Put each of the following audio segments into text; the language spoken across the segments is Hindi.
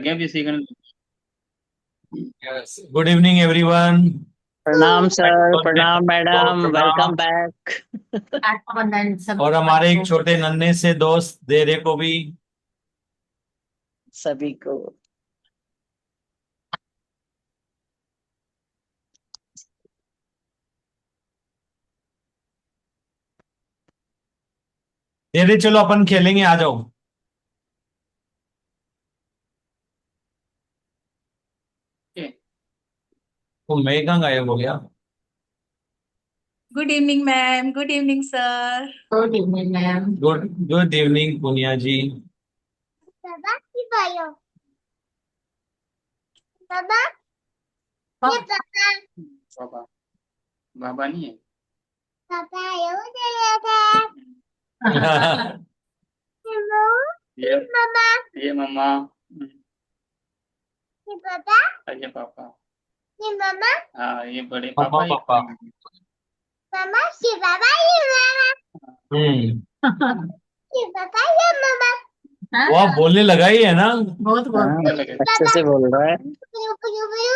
लग गए अभी सीखने। Yes. Good evening, everyone. प्रणाम सर, प्रणाम बहुत मैडम, वेलकम प्रणाम। बैक। और हमारे एक छोटे नन्हे से दोस्त देरे को भी। सभी को। देरे चलो अपन खेलेंगे, आ जाओ। तो मैं कहाँ गायब हो गया? Good evening ma'am, good evening sir. Good evening ma'am. Good good evening Punia ji. बाबा की बायो। बाबा ये पापा। बाबा बाबा नहीं है। पापा ये उधर था। ये मामा ये मम्मा। ये पापा ये पापा। ये मामा हाँ, ये बड़े पापा पापा ये। पापा। मामा ये पापा ये मामा ये पापा ये मामा। वो आप बोलने लगा ही है ना। बहुत बहुत हाँ, लगे। अच्छे पापा से बोल रहा है। पुयो पुयो पुयो।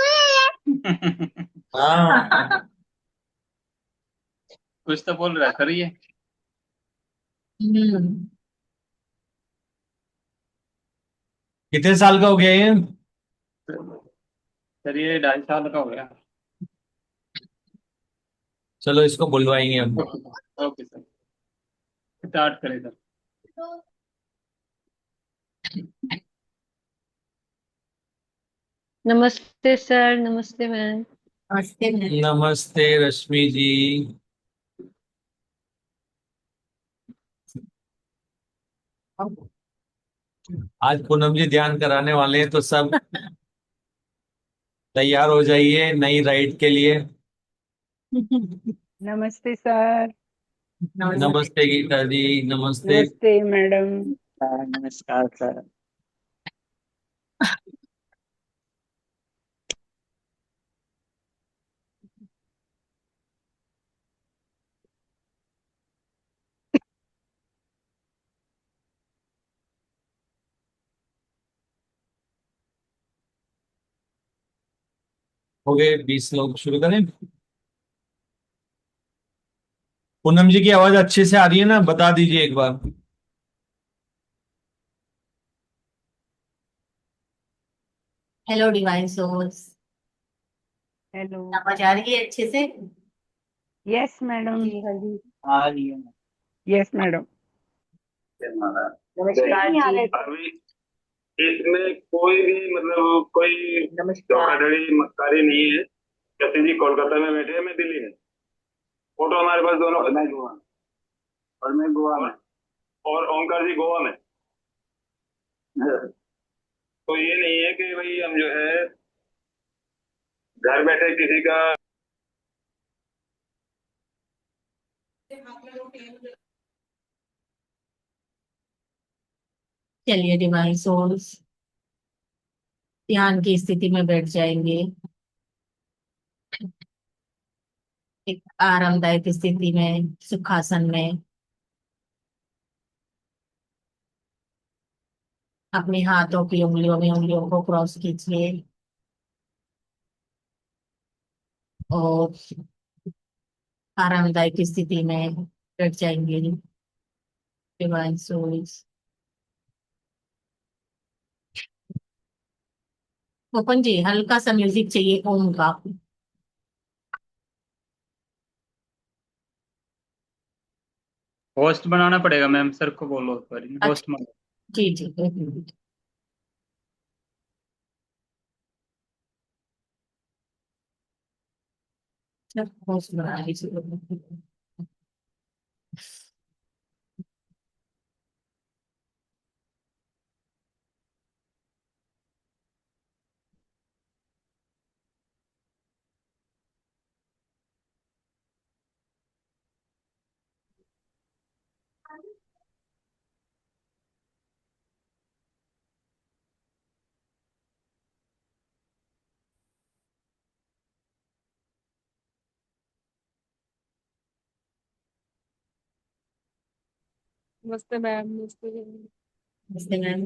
हाँ। कुछ तो बोल रहा है सर ये। कितने साल का हो गया ये? सर ये 2.5 साल का हो गया। चलो इसको बुलवाएंगे हम। ओके सर, स्टार्ट करें सर। नमस्ते सर, नमस्ते मैम। नमस्ते मैम। नमस्ते रश्मि जी। आज पूनम जी ध्यान कराने वाले हैं, तो सब तैयार हो जाइए नई राइड के लिए। नमस्ते सर। नमस्ते गीता जी। नमस्ते। नमस्ते मैडम। नमस्कार सर। हो गए 20 लोग, शुरू करें। पूनम जी की आवाज अच्छे से आ रही है ना, बता दीजिए एक बार। Hello divine souls. हेलो। आवाज आ रही है अच्छे से? Yes madam. आ रही है। Yes madam. नमस्कार जी। अभी इसमें कोई भी मतलब कोई धोखाधड़ी मक्कारी नहीं है। जैसे जी कोलकाता में बैठे हैं, मैं दिल्ली में। फोटो हमारे पास दोनों, मैं गोवा में और मैं गोवा में और ओमकार जी गोवा में। तो ये नहीं है कि भाई हम जो है घर बैठे किसी का। चलिए डिवाइन सोल्स, ध्यान की स्थिति में बैठ जाएंगे। एक आरामदायक स्थिति में, सुखासन में। अपने हाथों की उंगलियों में उंगलियों को क्रॉस कीजिए और आरामदायक स्थिति में बैठ जाएंगे डिवाइन सोल्स। ओपन जी, हल्का सा म्यूजिक चाहिए ओम का। होस्ट बनाना पड़ेगा मैम, सर को बोलो एक बारी होस्ट अच्छा, बना। जी जी, एक मिनट। होस्ट बना लीजिए। नमस्ते मैम, नमस्ते। नमस्ते मैम।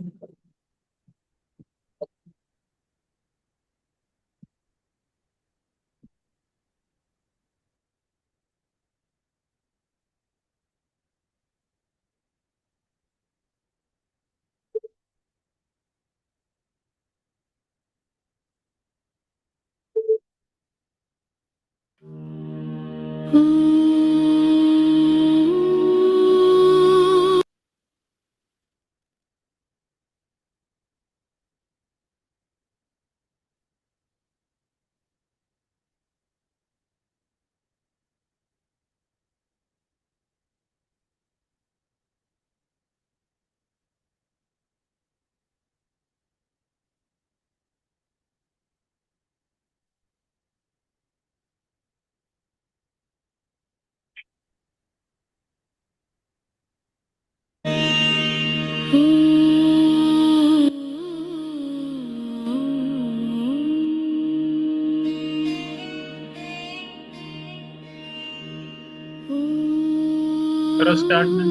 करो स्टार्ट में।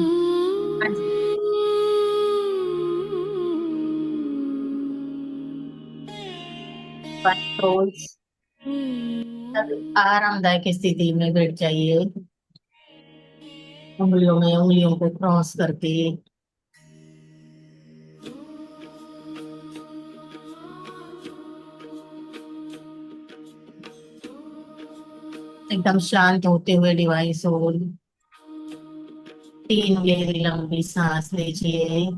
कंट्रोल्स, आरामदायक स्थिति में बैठ जाइए, उंगलियों में उंगलियों को क्रॉस करके। एकदम शांत होते हुए डिवाइन सोल 3 गहरी लंबी सांस लीजिए।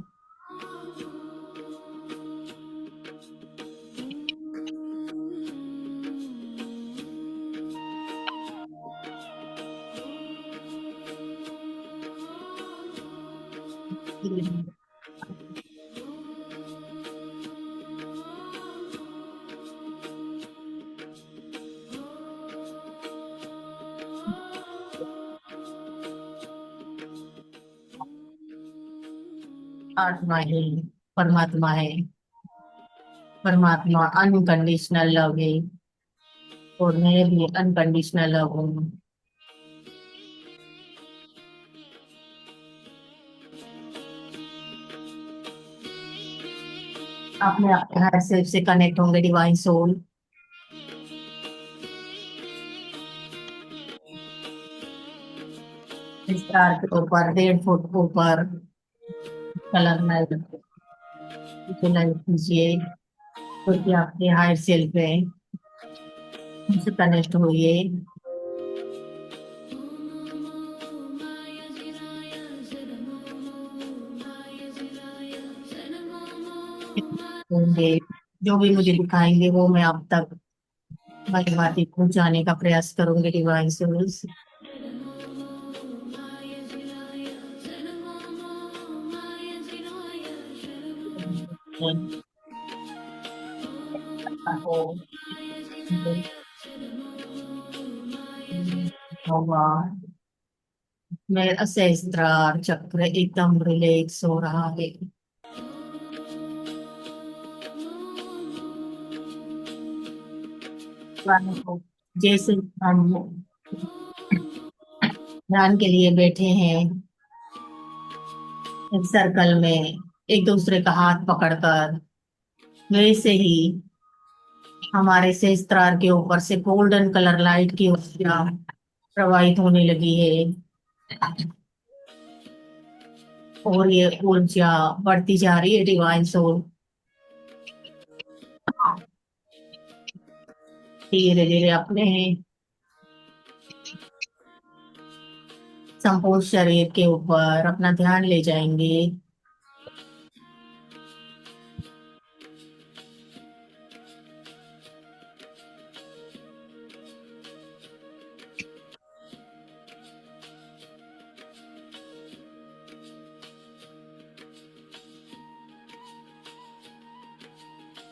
आत्मा है, परमात्मा है, परमात्मा अनकंडीशनल लव है और मैं भी अनकंडीशनल लव हूँ। अपने हर सेल्फ से कनेक्ट होंगे डिवाइन सोल। स्टार के ऊपर 1.5 फुट ऊपर कलर में कीजिए, क्योंकि आपके हायर सेल्फ है, उनसे कनेक्ट होइए। होंगे जो भी मुझे दिखाएंगे वो मैं आप तक बात पहुंचाने का प्रयास करूंगी डिवाइन सोल्स। मेरा सहस्त्रार चक्र एकदम रिलैक्स हो रहा है। जैसे हम ध्यान के लिए बैठे हैं एक सर्कल में एक दूसरे का हाथ पकड़कर, वैसे ही हमारे सहस्त्रार के ऊपर से गोल्डन कलर लाइट की ऊर्जा प्रवाहित होने लगी है और ये ऊर्जा बढ़ती जा रही है डिवाइन सोल। धीरे धीरे अपने संपूर्ण शरीर के ऊपर अपना ध्यान ले जाएंगे।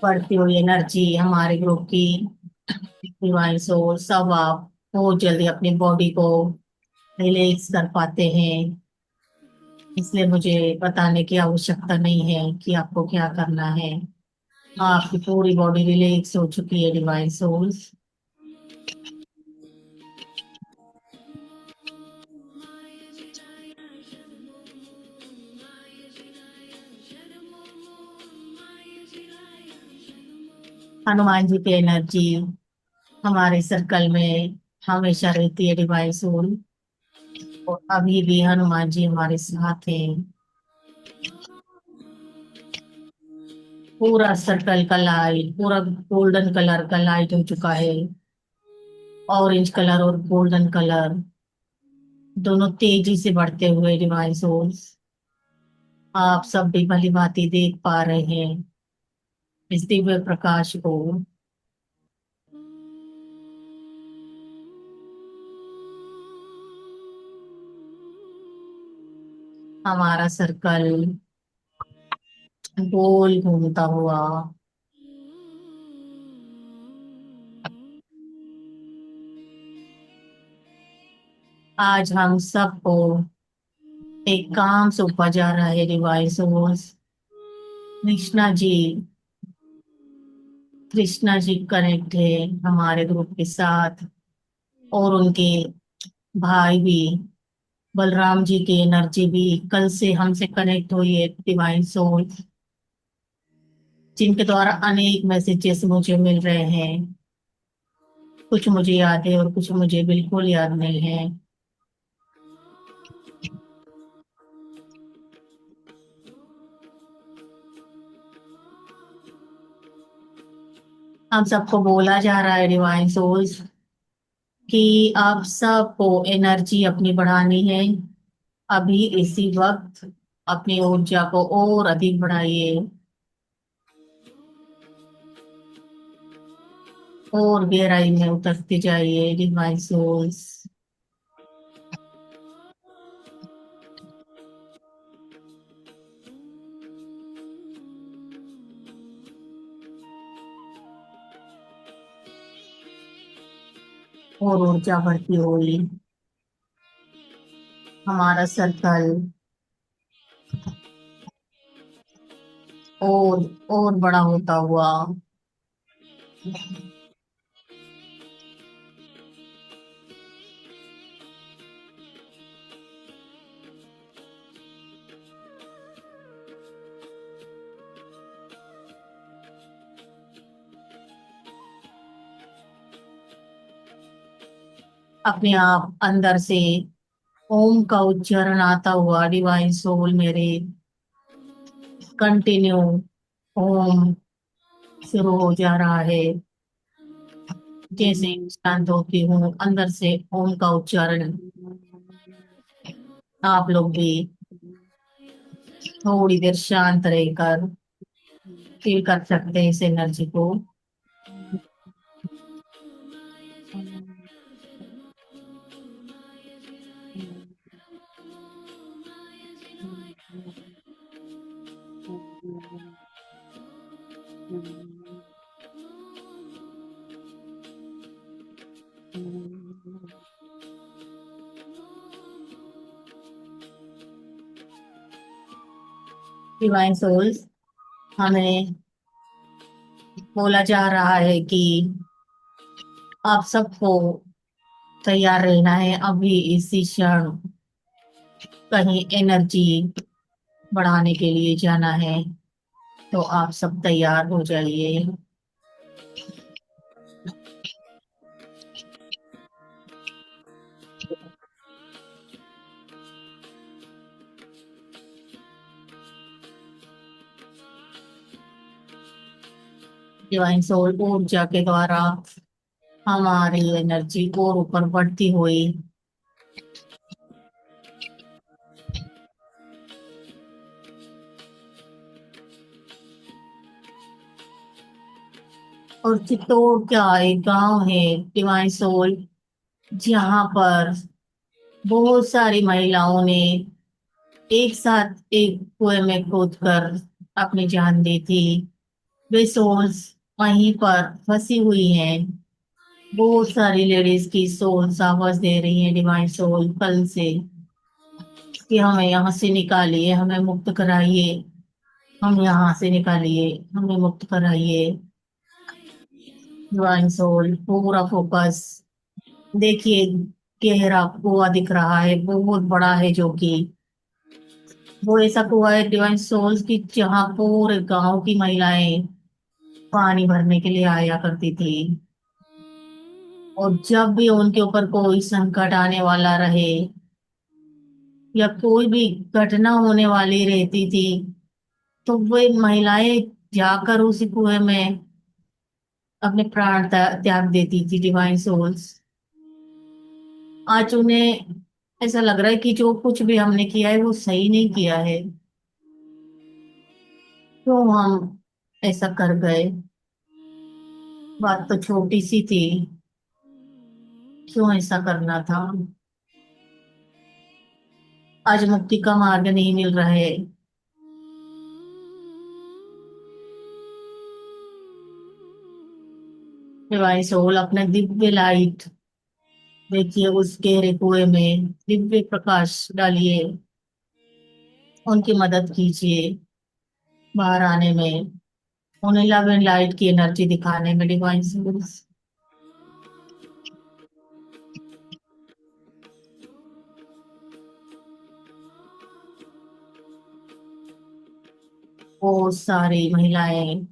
बढ़ती हुई एनर्जी हमारे ग्रुप की डिवाइन सोल सब आप बहुत जल्दी अपनी बॉडी को रिलैक्स कर पाते हैं, इसलिए मुझे बताने की आवश्यकता नहीं है कि आपको क्या करना है। आपकी पूरी बॉडी रिलैक्स हो चुकी है डिवाइन सोल्स। हनुमान जी की एनर्जी हमारे सर्कल में हमेशा रहती है डिवाइन सोल, और अभी भी हनुमान जी हमारे साथ हैं। पूरा सर्कल का लाइट पूरा गोल्डन कलर का लाइट हो चुका है, ऑरेंज कलर और गोल्डन कलर दोनों तेजी से बढ़ते हुए डिवाइन सोल्स, आप सब भी भली भांति देख पा रहे हैं इस दिव्य प्रकाश को। हमारा सर्कल गोल घूमता हुआ आज हम सबको एक काम सौंपा जा रहा है divine souls. Krishna ji Krishna ji connect है हमारे ग्रुप के साथ, और उनके भाई भी बलराम जी की एनर्जी भी कल से हमसे कनेक्ट हुई है डिवाइन सोल, जिनके द्वारा अनेक मैसेजेस मुझे मिल रहे हैं। कुछ मुझे याद है और कुछ मुझे बिल्कुल याद नहीं है। हम सबको बोला जा रहा है डिवाइन सोल्स कि आप सबको एनर्जी अपनी बढ़ानी है। अभी इसी वक्त अपनी ऊर्जा को और अधिक बढ़ाइए और गहराई में उतरते जाइए डिवाइन सोल्स। और ऊर्जा बढ़ती हुई हमारा सर्कल और बड़ा होता हुआ अपने आप अंदर से ओम का उच्चारण आता हुआ डिवाइन सोल मेरे कंटिन्यू ओम शुरू हो जा रहा है। जैसे ही शांत होती हूँ अंदर से ओम का उच्चारण आप लोग भी थोड़ी देर शांत रहकर फील कर सकते हैं इस एनर्जी को। डिवाइन सोल्स, हमें बोला जा रहा है कि आप सबको तैयार रहना है। अभी इसी क्षण कहीं एनर्जी बढ़ाने के लिए जाना है, तो आप सब तैयार हो जाइए। डिवाइन सोल ऊर्जा के द्वारा हमारी एनर्जी और ऊपर बढ़ती हुई और चित्तौड़ क्या एक गांव है डिवाइन सोल, जहाँ पर बहुत सारी महिलाओं ने एक साथ एक कुएं में कूद कर अपनी जान दी थी। वे सोल्स वहीं पर फंसी हुई हैं। बहुत सारी लेडीज की सोल्स आवाज दे रही हैं डिवाइन सोल कल से कि हमें यहाँ से निकालिए, हमें मुक्त कराइए, हम यहाँ से निकालिए, हमें मुक्त कराइए। डिवाइन सोल पूरा फोकस देखिए, गहरा कुआं दिख रहा है, बहुत बड़ा है, जो कि वो ऐसा कुआं है डिवाइन सोल्स की जहाँ पूरे गांव की महिलाएं पानी भरने के लिए आया करती थी। और जब भी उनके ऊपर कोई संकट आने वाला रहे या कोई भी घटना होने वाली रहती थी, तो वे महिलाएं जाकर उसी कुएं में अपने प्राण त्याग देती थी डिवाइन सोल्स। आज उन्हें ऐसा लग रहा है कि जो कुछ भी हमने किया है वो सही नहीं किया है। क्यों हम ऐसा कर गए? बात तो छोटी सी थी, क्यों ऐसा करना था? आज मुक्ति का मार्ग नहीं मिल रहा है। डिवाइन सोल अपने दिव्य लाइट देखिए, उस गहरे कुएं में दिव्य प्रकाश डालिए, उनकी मदद कीजिए बाहर आने में, उन्हें लव एंड लाइट की एनर्जी दिखाने में। डिवाइन सोल्स, वो सारी महिलाएं,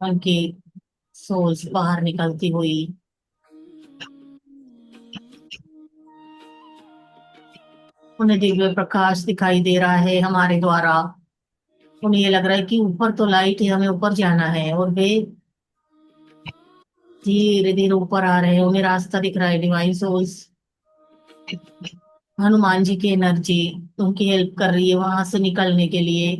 उनकी सोल्स बाहर निकलती हुई, उन्हें दिव्य प्रकाश दिखाई दे रहा है हमारे द्वारा। उन्हें ये लग रहा है कि ऊपर तो लाइट है, हमें ऊपर जाना है, और वे धीरे धीरे ऊपर आ रहे हैं। उन्हें रास्ता दिख रहा है। डिवाइन सोल्स, हनुमान जी की एनर्जी उनकी हेल्प कर रही है वहां से निकलने के लिए।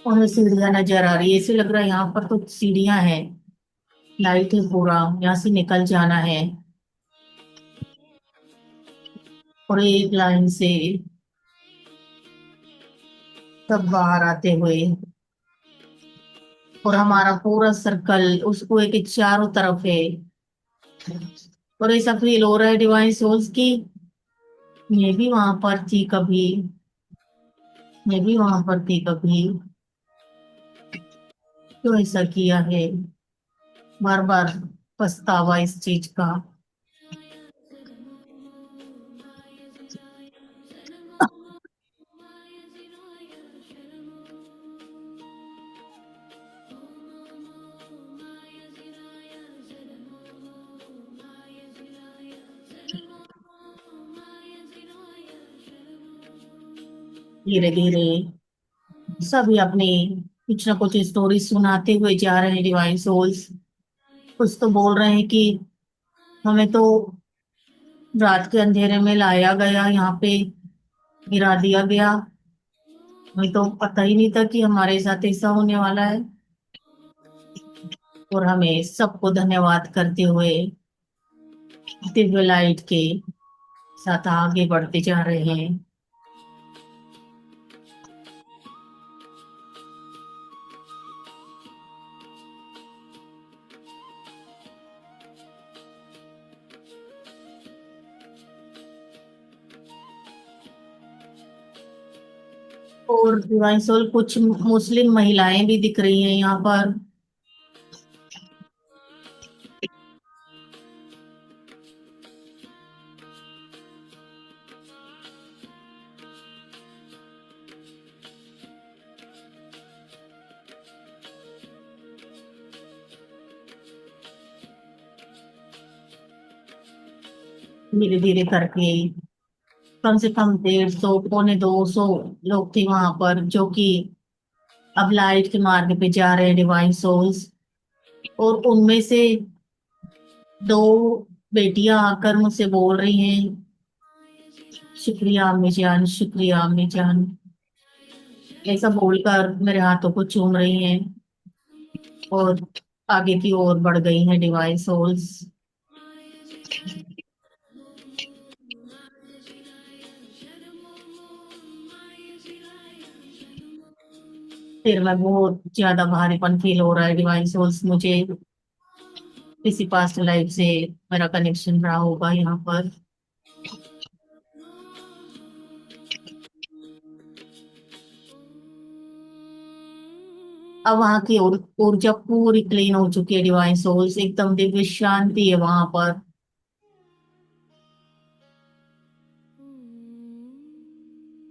उन्हें सीढ़ियां नजर आ रही है, ऐसे लग रहा है यहाँ पर तो सीढ़ियां हैं, लाइट है पूरा, यहाँ से निकल जाना है। और एक लाइन से सब बाहर आते हुए, और हमारा पूरा सर्कल उस कुएं के चारों तरफ है। और ऐसा फील हो रहा है डिवाइन सोल्स की मैं भी वहां पर थी कभी, मैं भी वहां पर थी कभी। क्यों ऐसा किया है? बार बार पछतावा इस चीज का। धीरे धीरे सभी अपनी कुछ ना कुछ स्टोरी सुनाते हुए जा रहे हैं। डिवाइन सोल्स कुछ तो बोल रहे हैं कि हमें तो रात के अंधेरे में लाया गया, यहाँ पे गिरा दिया गया, हमें तो पता ही नहीं था कि हमारे साथ ऐसा होने वाला है। और हमें सबको धन्यवाद करते हुए दिव्य लाइट के साथ आगे बढ़ते जा रहे हैं। और डिवाइन सोल कुछ मुस्लिम महिलाएं भी दिख रही हैं यहाँ पर। धीरे धीरे करके कम से कम 150 पौने 200 लोग थे वहां पर, जो कि अब लाइट के मार्ग पे जा रहे हैं। डिवाइन सोल्स, और उनमें से 2 बेटियां आकर मुझसे बोल रही हैं, शुक्रिया अम्मी जान, शुक्रिया अम्मी जान, ऐसा बोलकर मेरे हाथों को चूम रही हैं और आगे की ओर बढ़ गई हैं। डिवाइन सोल्स, फिर मैं बहुत ज्यादा भारीपन फील हो रहा है। डिवाइन सोल्स, मुझे किसी पास्ट लाइफ से मेरा कनेक्शन रहा होगा यहाँ पर। अब वहां की ऊर्जा पूरी क्लीन हो चुकी है। डिवाइन सोल्स, एकदम दिव्य शांति है वहां पर।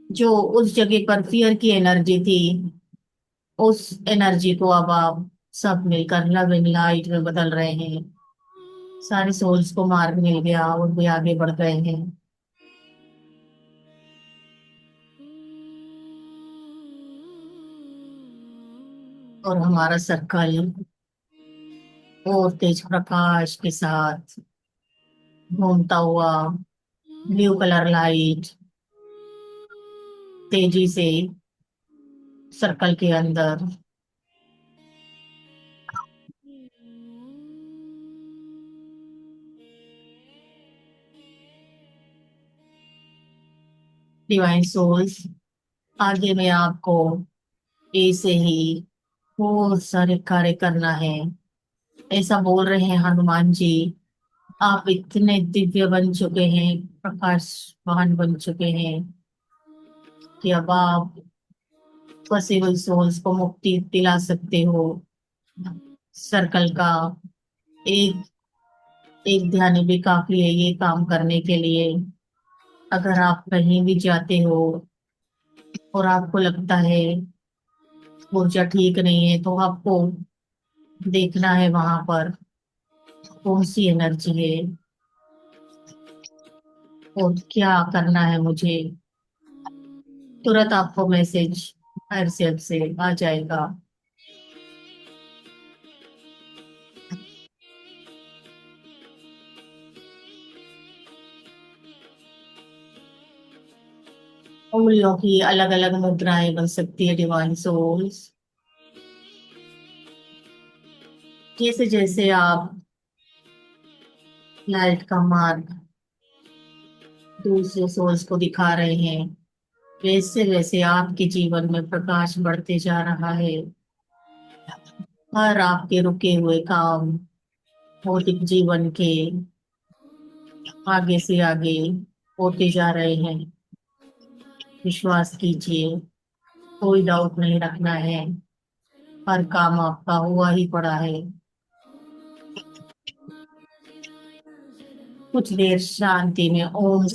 जो उस जगह पर फियर की एनर्जी थी, उस एनर्जी को अब आप सब मिलकर लव एंड लाइट में बदल रहे हैं। सारे सोल्स को मार्ग मिल गया और वे आगे बढ़ गए हैं। और हमारा सर्कल और तेज प्रकाश के साथ घूमता हुआ ब्लू कलर लाइट तेजी से सर्कल के अंदर डिवाइन सोल्स, आगे में आपको ऐसे ही बहुत सारे कार्य करना है। ऐसा बोल रहे हैं हनुमान जी, आप इतने दिव्य बन चुके हैं, प्रकाशवान बन चुके हैं कि अब आप पॉसिबल सोल्स को मुक्ति दिला सकते हो। सर्कल का एक एक ध्यान भी काफी है ये काम करने के लिए। अगर आप कहीं भी जाते हो और आपको लगता है ऊर्जा ठीक नहीं है, तो आपको देखना है वहां पर कौन सी एनर्जी है और क्या करना है मुझे। तुरंत आपको मैसेज हायर सेल्फ से आ जाएगा। उंगलियों की अलग अलग मुद्राएं बन सकती है डिवाइन सोल्स। जैसे जैसे आप लाइट का मार्ग दूसरे सोल्स को दिखा रहे हैं, वैसे वैसे आपके जीवन में प्रकाश बढ़ते जा रहा है। हर आपके रुके हुए काम भौतिक जीवन के आगे से आगे होते जा रहे हैं। विश्वास कीजिए, कोई डाउट नहीं रखना है, हर काम आपका हुआ ही पड़ा है। कुछ देर शांति में ओम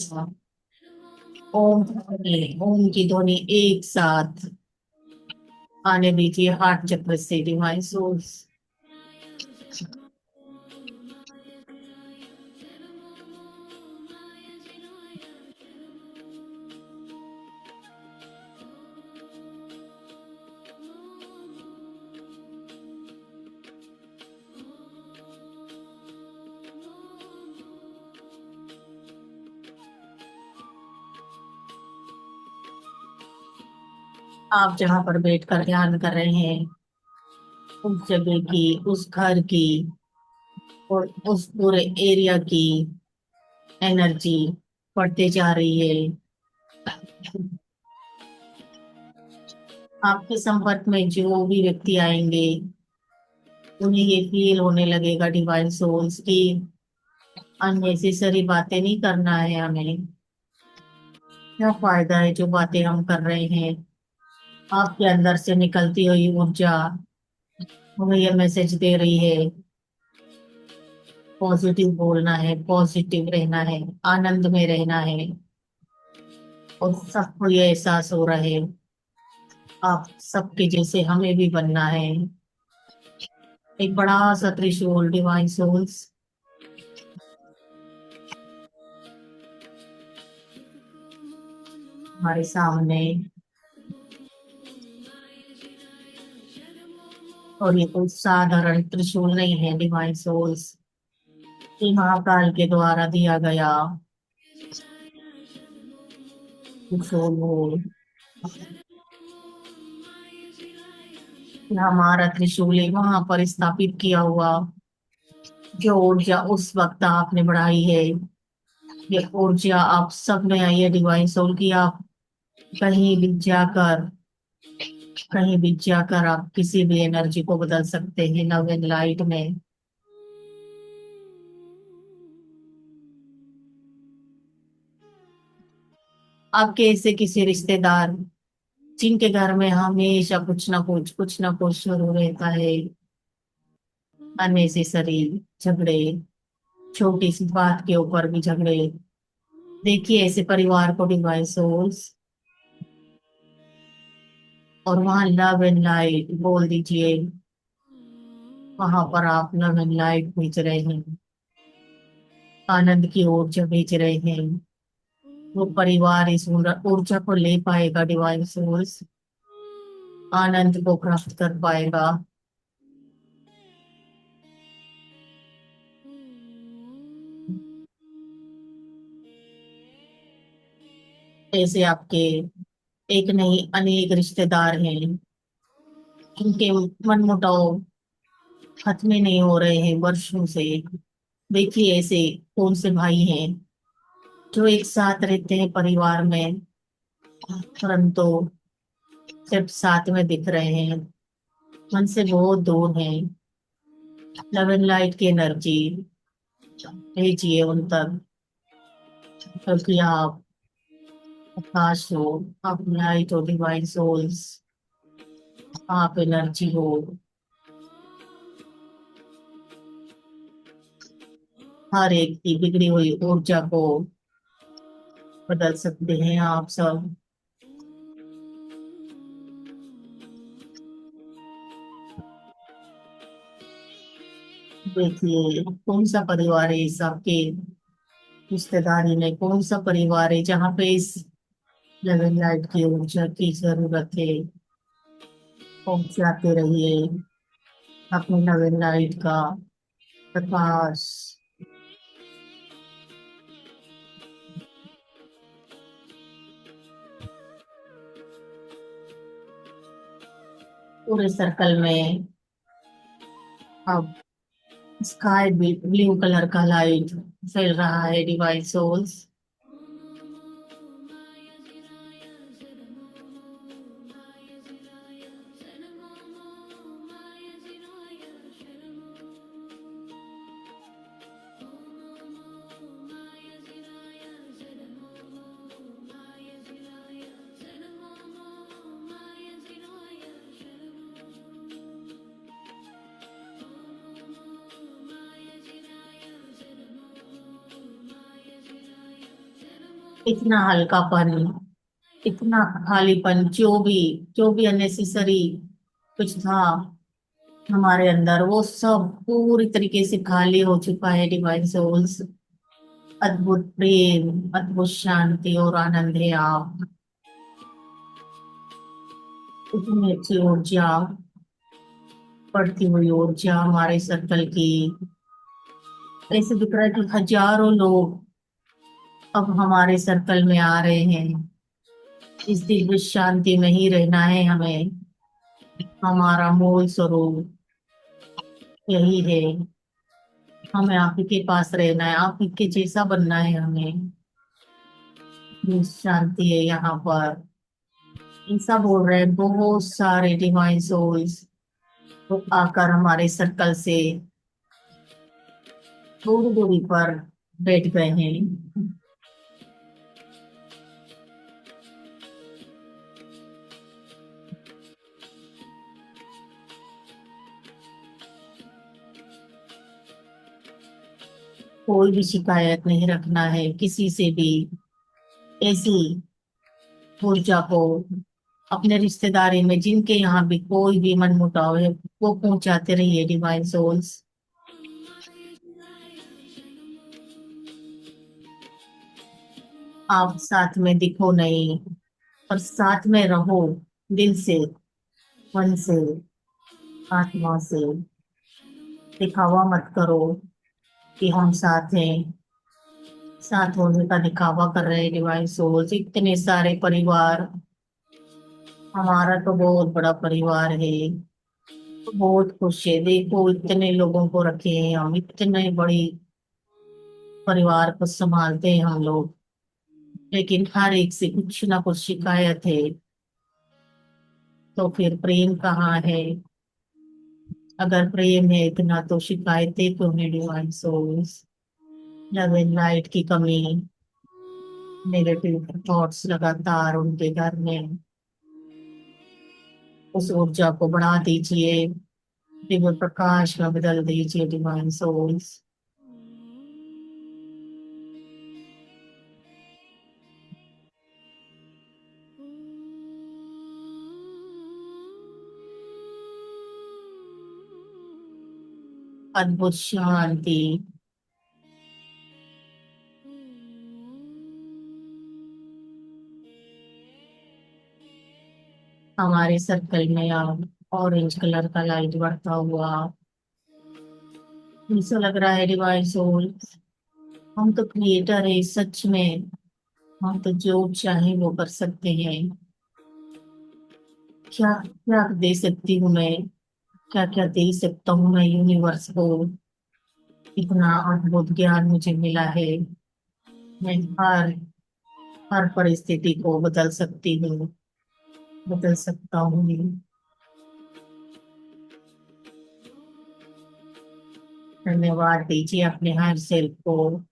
ओम की ध्वनि एक साथ आने दीजिए हार्ट चक्र से डिवाइन सोर्स। आप जहां पर बैठकर ध्यान कर रहे हैं, उस जगह की, उस घर की और उस पूरे एरिया की एनर्जी बढ़ते जा रही है। आपके संपर्क में जो भी व्यक्ति आएंगे, उन्हें ये फील होने लगेगा डिवाइन सोल्स की अननेसेसरी बातें नहीं करना है हमें। क्या फायदा है जो बातें हम कर रहे हैं। आपके अंदर से निकलती हुई ऊर्जा हमें यह मैसेज दे रही है, पॉजिटिव बोलना है, पॉजिटिव रहना है, आनंद में रहना है। और सबको ये एहसास हो रहा है आप सबके जैसे हमें भी बनना है। एक बड़ा सा त्रिशूल डिवाइन सोल्स हमारे सामने, और ये कोई साधारण त्रिशूल नहीं है डिवाइन सोल्स, ये महाकाल के द्वारा दिया गया त्रिशूल हो। हमारा त्रिशूल है वहां पर स्थापित किया हुआ जो ऊर्जा उस वक्त आपने बढ़ाई है, ये ऊर्जा आप सब में आई है डिवाइन सोल की। आप कहीं भी जाकर कहीं भी जाकर आप किसी भी एनर्जी को बदल सकते हैं लव एंड लाइट में। आपके ऐसे किसी रिश्तेदार जिनके घर में हमेशा कुछ ना कुछ शुरू रहता है, अननेसेसरी झगड़े, छोटी सी बात के ऊपर भी झगड़े, देखिए ऐसे परिवार को डिवाइन सोल्स और वहां लव एंड लाइट बोल दीजिए। वहां पर आप लव एंड लाइट भेज रहे हैं, आनंद की ऊर्जा भेज रहे हैं। वो परिवार इस ऊर्जा को ले पाएगा डिवाइन सोर्स, आनंद को प्राप्त कर पाएगा। ऐसे आपके एक नहीं अनेक रिश्तेदार हैं, इनके मनमुटाव खत्म ही नहीं हो रहे हैं वर्षों से। देखिए ऐसे कौन से भाई हैं जो एक साथ रहते हैं परिवार में, परंतु सिर्फ साथ में दिख रहे हैं, मन से बहुत दूर हैं। लव एंड लाइट की एनर्जी भेजिए उन तक, क्योंकि आप आकाश हो, आप लाइट हो, डिवाइन सोल्स, आप एनर्जी हो। हर एक की बिगड़ी हुई ऊर्जा को बदल सकते हैं आप सब। देखिए कौन सा परिवार है इस आपके रिश्तेदारी में, कौन सा परिवार है जहाँ पे इस लेवल लाइट की ऊर्जा की जरूरत है। पहुंचाते रहिए अपने लेवल लाइट का प्रकाश। पूरे सर्कल में अब स्काई ब्लू कलर का लाइट फैल रहा है डिवाइन सोल्स। इतना हल्कापन, इतना खालीपन, जो भी अननेसेसरी कुछ था हमारे अंदर, वो सब पूरी तरीके से खाली हो चुका है डिवाइन सोल्स। अद्भुत प्रेम, अद्भुत शांति और आनंद है आप। इतनी अच्छी ऊर्जा, बढ़ती हुई ऊर्जा हमारे सर्कल की। ऐसे दिख रहा है कि हजारों लोग अब हमारे सर्कल में आ रहे हैं। इस दिव्य शांति में ही रहना है हमें। हमारा मूल स्वरूप यही है, हमें आप ही के पास रहना है, आप ही के जैसा बनना है हमें। ये शांति है यहाँ पर। ऐसा बोल रहे हैं बहुत सारे डिवाइन सोल्स तो आकर हमारे सर्कल से थोड़ी दूरी पर बैठ गए हैं। कोई भी शिकायत नहीं रखना है किसी से भी। ऐसी ऊर्जा को अपने रिश्तेदारी में जिनके यहाँ भी कोई भी मनमुटाव है वो पहुंचाते रहिए डिवाइन सोल्स। आप साथ में दिखो नहीं, और साथ में रहो, दिल से, मन से, आत्मा से। दिखावा मत करो कि हम साथ हैं, साथ होने का दिखावा कर रहे हैं डिवाइन सोल्स। इतने सारे परिवार, हमारा तो बहुत बड़ा परिवार है, बहुत खुश है। देखो इतने लोगों को रखे हैं हम, इतने बड़ी परिवार को संभालते हैं हम लोग, लेकिन हर एक से कुछ ना कुछ शिकायत है। तो फिर प्रेम कहाँ है? अगर प्रेम है इतना तो शिकायतें क्यों है divine souls? Love and light की कमी, नेगेटिव थॉट्स लगातार उनके घर में, उस ऊर्जा को बढ़ा दीजिए, दिव्य प्रकाश में बदल दीजिए डिवाइन सोल्स। अद्भुत शांति हमारे सर्कल में अब ऑरेंज कलर का लाइट बढ़ता हुआ ऐसा लग रहा है डिवाइन सोल, हम तो क्रिएटर है सच में। हम तो जो चाहे वो कर सकते हैं। क्या क्या दे सकती हूँ मैं, क्या क्या दे सकता हूँ मैं यूनिवर्स को। इतना अद्भुत ज्ञान मुझे मिला है। मैं हर हर परिस्थिति को बदल सकती हूँ, बदल सकता हूँ। धन्यवाद दीजिए अपने हर सेल्फ को।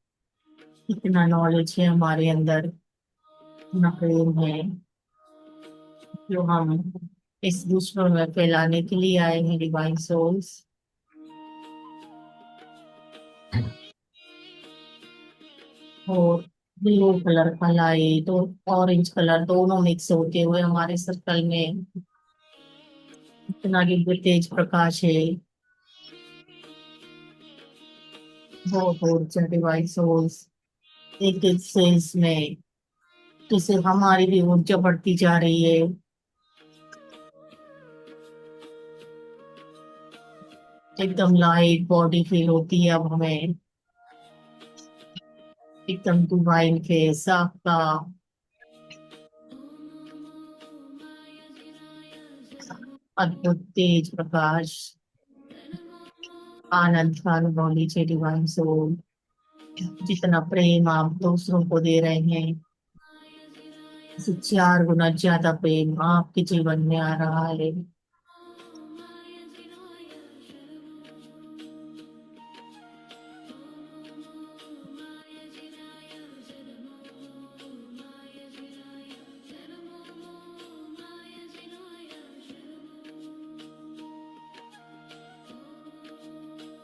इतना नॉलेज है हमारे अंदर, इतना प्रेम है जो हम इस विश्व में फैलाने के लिए आए हैं, डिवाइन सोल्स। और ब्लू कलर का लाइट और ऑरेंज कलर दोनों मिक्स होते हुए हमारे सर्कल में इतना दिव्य तेज प्रकाश है। बहुत ऊर्जा डिवाइन सोल्स, एक एक सेल्स में जैसे हमारी भी ऊर्जा बढ़ती जा रही है। एकदम लाइट बॉडी फील होती है अब हमें, एकदम डिवाइन फेस आपका। अद्भुत तेज प्रकाश, आनंद का अनुभव लीजिए डिवाइन सोल। जितना प्रेम आप दूसरों को दे रहे हैं, इससे 4 गुना ज्यादा प्रेम आपके जीवन में आ रहा है।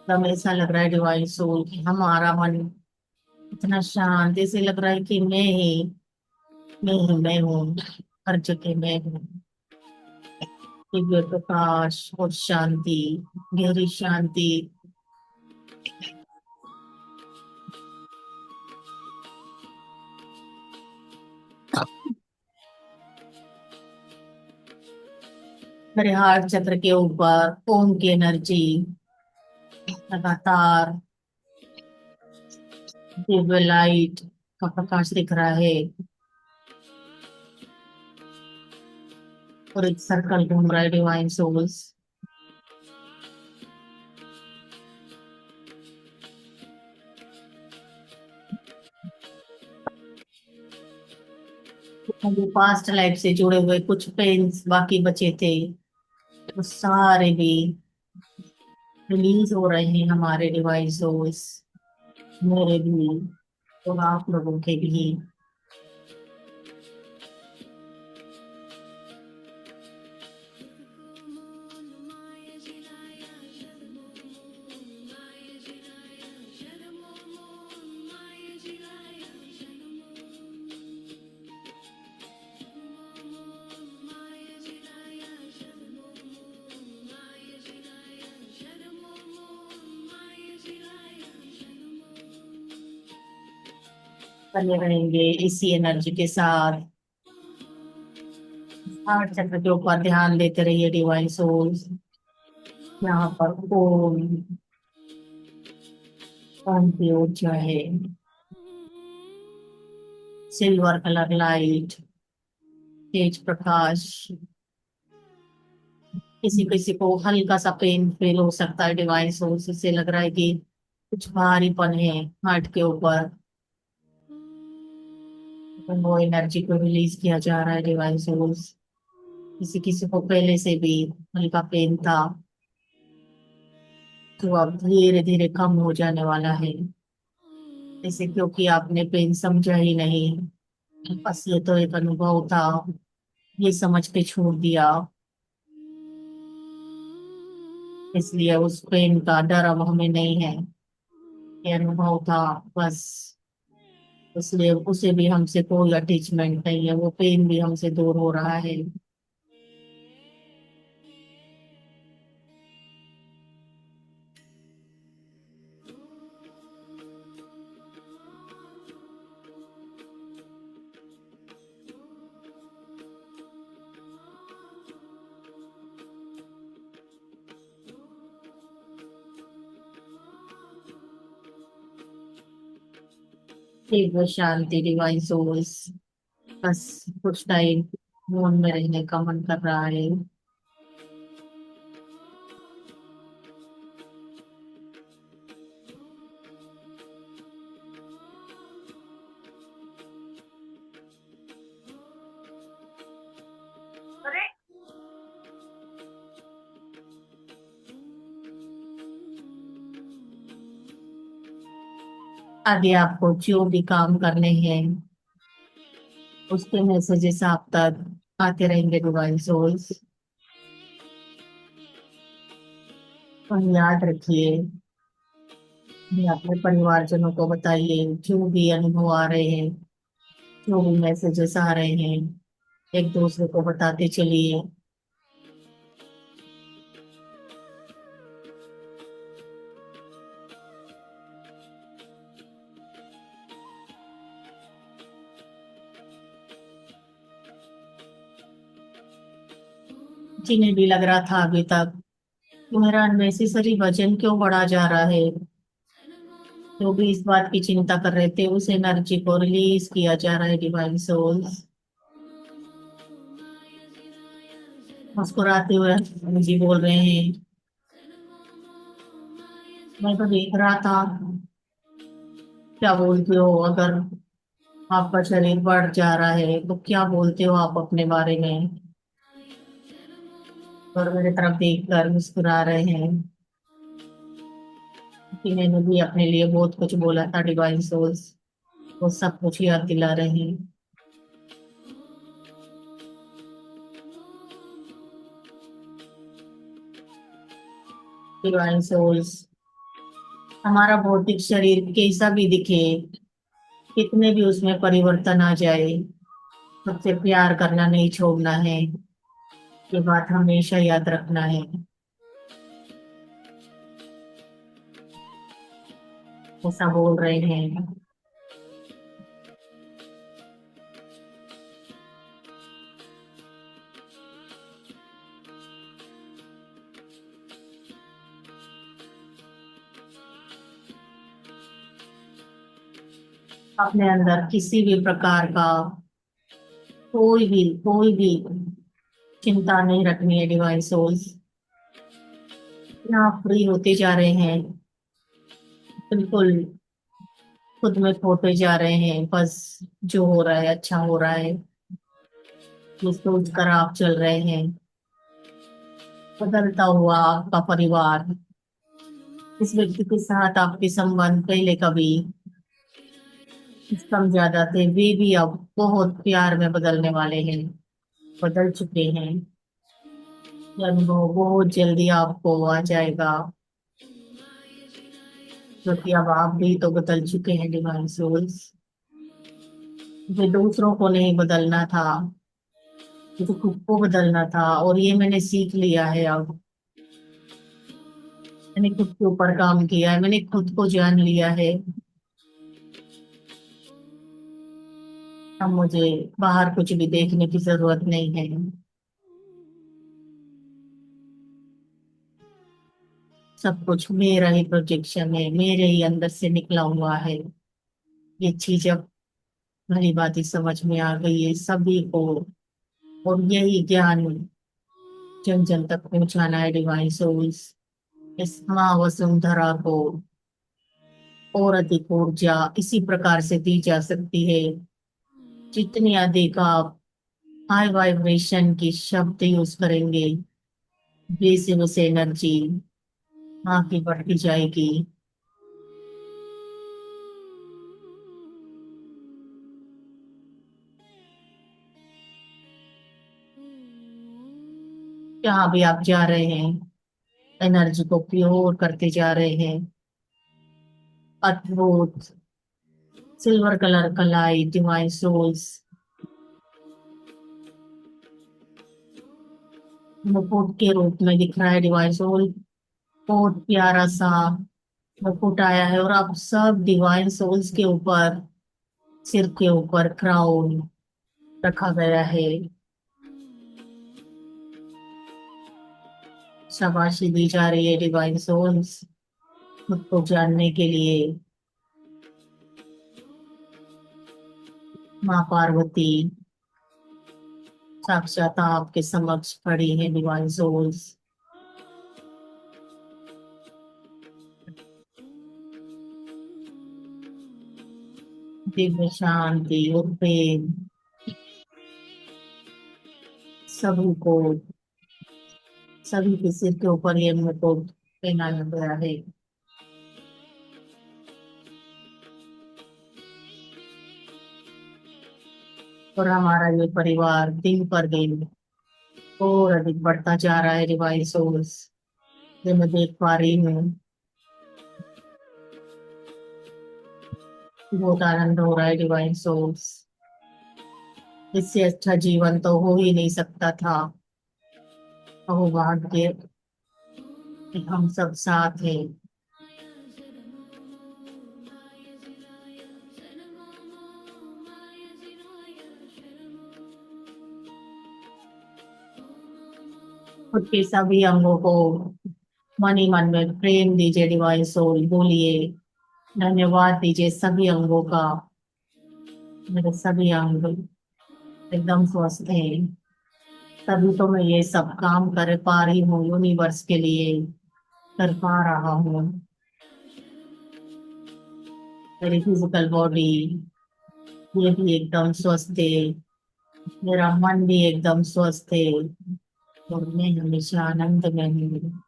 तब ऐसा लग रहा है डिवाइन सोल कि हमारा मन इतना शांत, ऐसे लग रहा है कि मैं हूँ, हर जगह मैं हूँ। दिव्य प्रकाश और शांति, गहरी शांति। मेरे हार्ट चक्र के ऊपर ओम की एनर्जी लगातार दिव्य लाइट का प्रकाश दिख रहा है और एक सर्कल घूम रहा है डिवाइन सोल्स। पास्ट लाइफ से जुड़े हुए कुछ पेन्स बाकी बचे थे, वो सारे भी रिलीज हो रहे हैं हमारे डिवाइन सोल्स, मेरे भी और आप लोगों के भी। बने रहेंगे इसी एनर्जी के साथ। हार्ट चक्र के ऊपर ध्यान देते रहिए डिवाइन सोल्स। यहाँ पर ओम की ऊर्जा है, सिल्वर कलर लाइट, तेज प्रकाश। किसी किसी को हल्का सा पेन फील हो सकता है डिवाइन सोल्स, इससे लग रहा है कि कुछ भारीपन है हार्ट के ऊपर, तो वो एनर्जी को रिलीज किया जा रहा है डिवाइन सोल्स। किसी किसी को पहले से भी हल्का पेन था, तो अब धीरे धीरे कम हो जाने वाला है। जैसे क्योंकि आपने पेन समझा ही नहीं, बस ये तो एक अनुभव था, ये समझ के छोड़ दिया, इसलिए उस पेन का डर अब हमें नहीं है। ये अनुभव था बस, इसलिए उसे भी हमसे कोई अटैचमेंट नहीं है, वो पेन भी हमसे दूर हो रहा है। दिव्य शांति डिवाइन सोल्स। बस कुछ टाइम मून में रहने का मन कर रहा है। आगे आपको जो भी काम करने हैं उसके मैसेजेस आप तक आते रहेंगे डिवाइन सोल्स। तो याद रखिए, ये अपने परिवारजनों को बताइए जो भी अनुभव आ रहे हैं, जो भी मैसेजेस आ रहे हैं, एक दूसरे को बताते चलिए। जिन्हें भी लग रहा था अभी तक कि मेरा अननेसेसरी वजन क्यों बढ़ा जा रहा है, जो भी इस बात की चिंता कर रहे थे उस एनर्जी को रिलीज किया जा रहा है डिवाइन सोल्स। मुस्कुराते हुए जी बोल रहे हैं, मैं तो देख रहा था, क्या बोलते हो अगर आपका शरीर बढ़ जा रहा है तो क्या बोलते हो आप अपने बारे में। और मेरे तरफ देखकर मुस्कुरा रहे हैं कि मैंने भी अपने लिए बहुत कुछ बोला था डिवाइन सोल्स, वो सब कुछ याद दिला रहे हैं। डिवाइन सोल्स, हमारा भौतिक शरीर कैसा भी दिखे, कितने भी उसमें परिवर्तन आ जाए, सबसे प्यार करना नहीं छोड़ना है, ये बात हमेशा याद रखना है। ऐसा बोल रहे हैं। अपने अंदर किसी भी प्रकार का कोई भी चिंता नहीं रखनी है डिवाइन सोल्स। आप फ्री होते जा रहे हैं, बिल्कुल खुद में खोते जा रहे हैं, बस जो हो रहा है अच्छा हो रहा है, ये सोच कर आप चल रहे हैं। बदलता हुआ आपका परिवार, इस व्यक्ति के साथ आपके संबंध पहले कभी कम ज्यादा थे, वे भी अब बहुत प्यार में बदलने वाले हैं, बदल चुके हैं। ये अनुभव बहुत जल्दी आपको आ जाएगा, क्योंकि अब आप भी तो बदल चुके हैं डिवाइन सोल्स। मुझे दूसरों को नहीं बदलना था, मुझे खुद को बदलना था, और ये मैंने सीख लिया है। अब मैंने खुद के ऊपर काम किया है, मैंने खुद को जान लिया है। अब मुझे बाहर कुछ भी देखने की जरूरत नहीं है। सब कुछ मेरा ही प्रोजेक्शन है, मेरे ही अंदर से निकला हुआ है। ये चीज अब भली भांति समझ में आ गई है सभी को, और यही ज्ञान जन जन तक पहुंचाना है डिवाइन सोल्स। इस महावसुंधरा को और अधिक ऊर्जा इसी प्रकार से दी जा सकती है, जितनी अधिक आप हाई वाइब्रेशन की शब्द यूज करेंगे, वैसे वैसे एनर्जी आगे बढ़ती जाएगी। जहाँ भी आप जा रहे हैं, एनर्जी को प्योर करते जा रहे हैं। अद्भुत सिल्वर कलर का लाइट डिवाइन सोल्स मुकुट के रूप में दिख रहा है। डिवाइन सोल बहुत प्यारा सा मुकुट आया है, और आप सब डिवाइन सोल्स के ऊपर, सिर के ऊपर क्राउन रखा गया है। शाबाशी दी जा रही है डिवाइन सोल्स खुद को जानने के लिए। माँ पार्वती साक्षात आपके समक्ष खड़ी है डिवाइन सोल्स। दिव्य शांति और प्रेम सभी को, सभी के सिर के ऊपर ये मुकुट पहनाया गया है। और हमारा ये परिवार दिन पर दिन और अधिक बढ़ता जा रहा है डिवाइन सोल्स, जो मैं देख पा रही हूँ। बहुत आनंद हो रहा है डिवाइन सोल्स। इससे अच्छा जीवन तो हो ही नहीं सकता था। अहो भाग्य कि हम सब साथ हैं। खुद के सभी अंगों को मन ही मन में प्रेम दीजिए डिवाइन सोल, बोलिए धन्यवाद दीजिए सभी अंगों का। मेरे सभी अंग एकदम स्वस्थ हैं, तभी तो मैं ये सब काम कर पा रही हूँ, यूनिवर्स के लिए कर पा रहा हूँ। मेरी फिजिकल बॉडी ये भी एकदम स्वस्थ है, मेरा मन भी एकदम स्वस्थ है और मैं हमेशा आनंद में हूँ।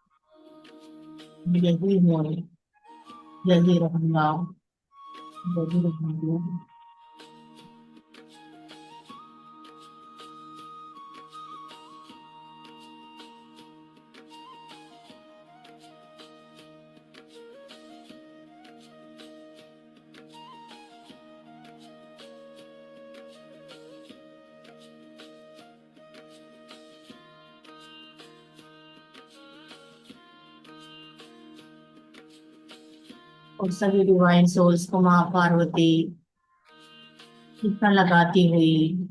यही हूँ, यही रहूंगा, यही रहूंगा। और सभी डिवाइन सोल्स को माँ पार्वती टीका लगाती हुई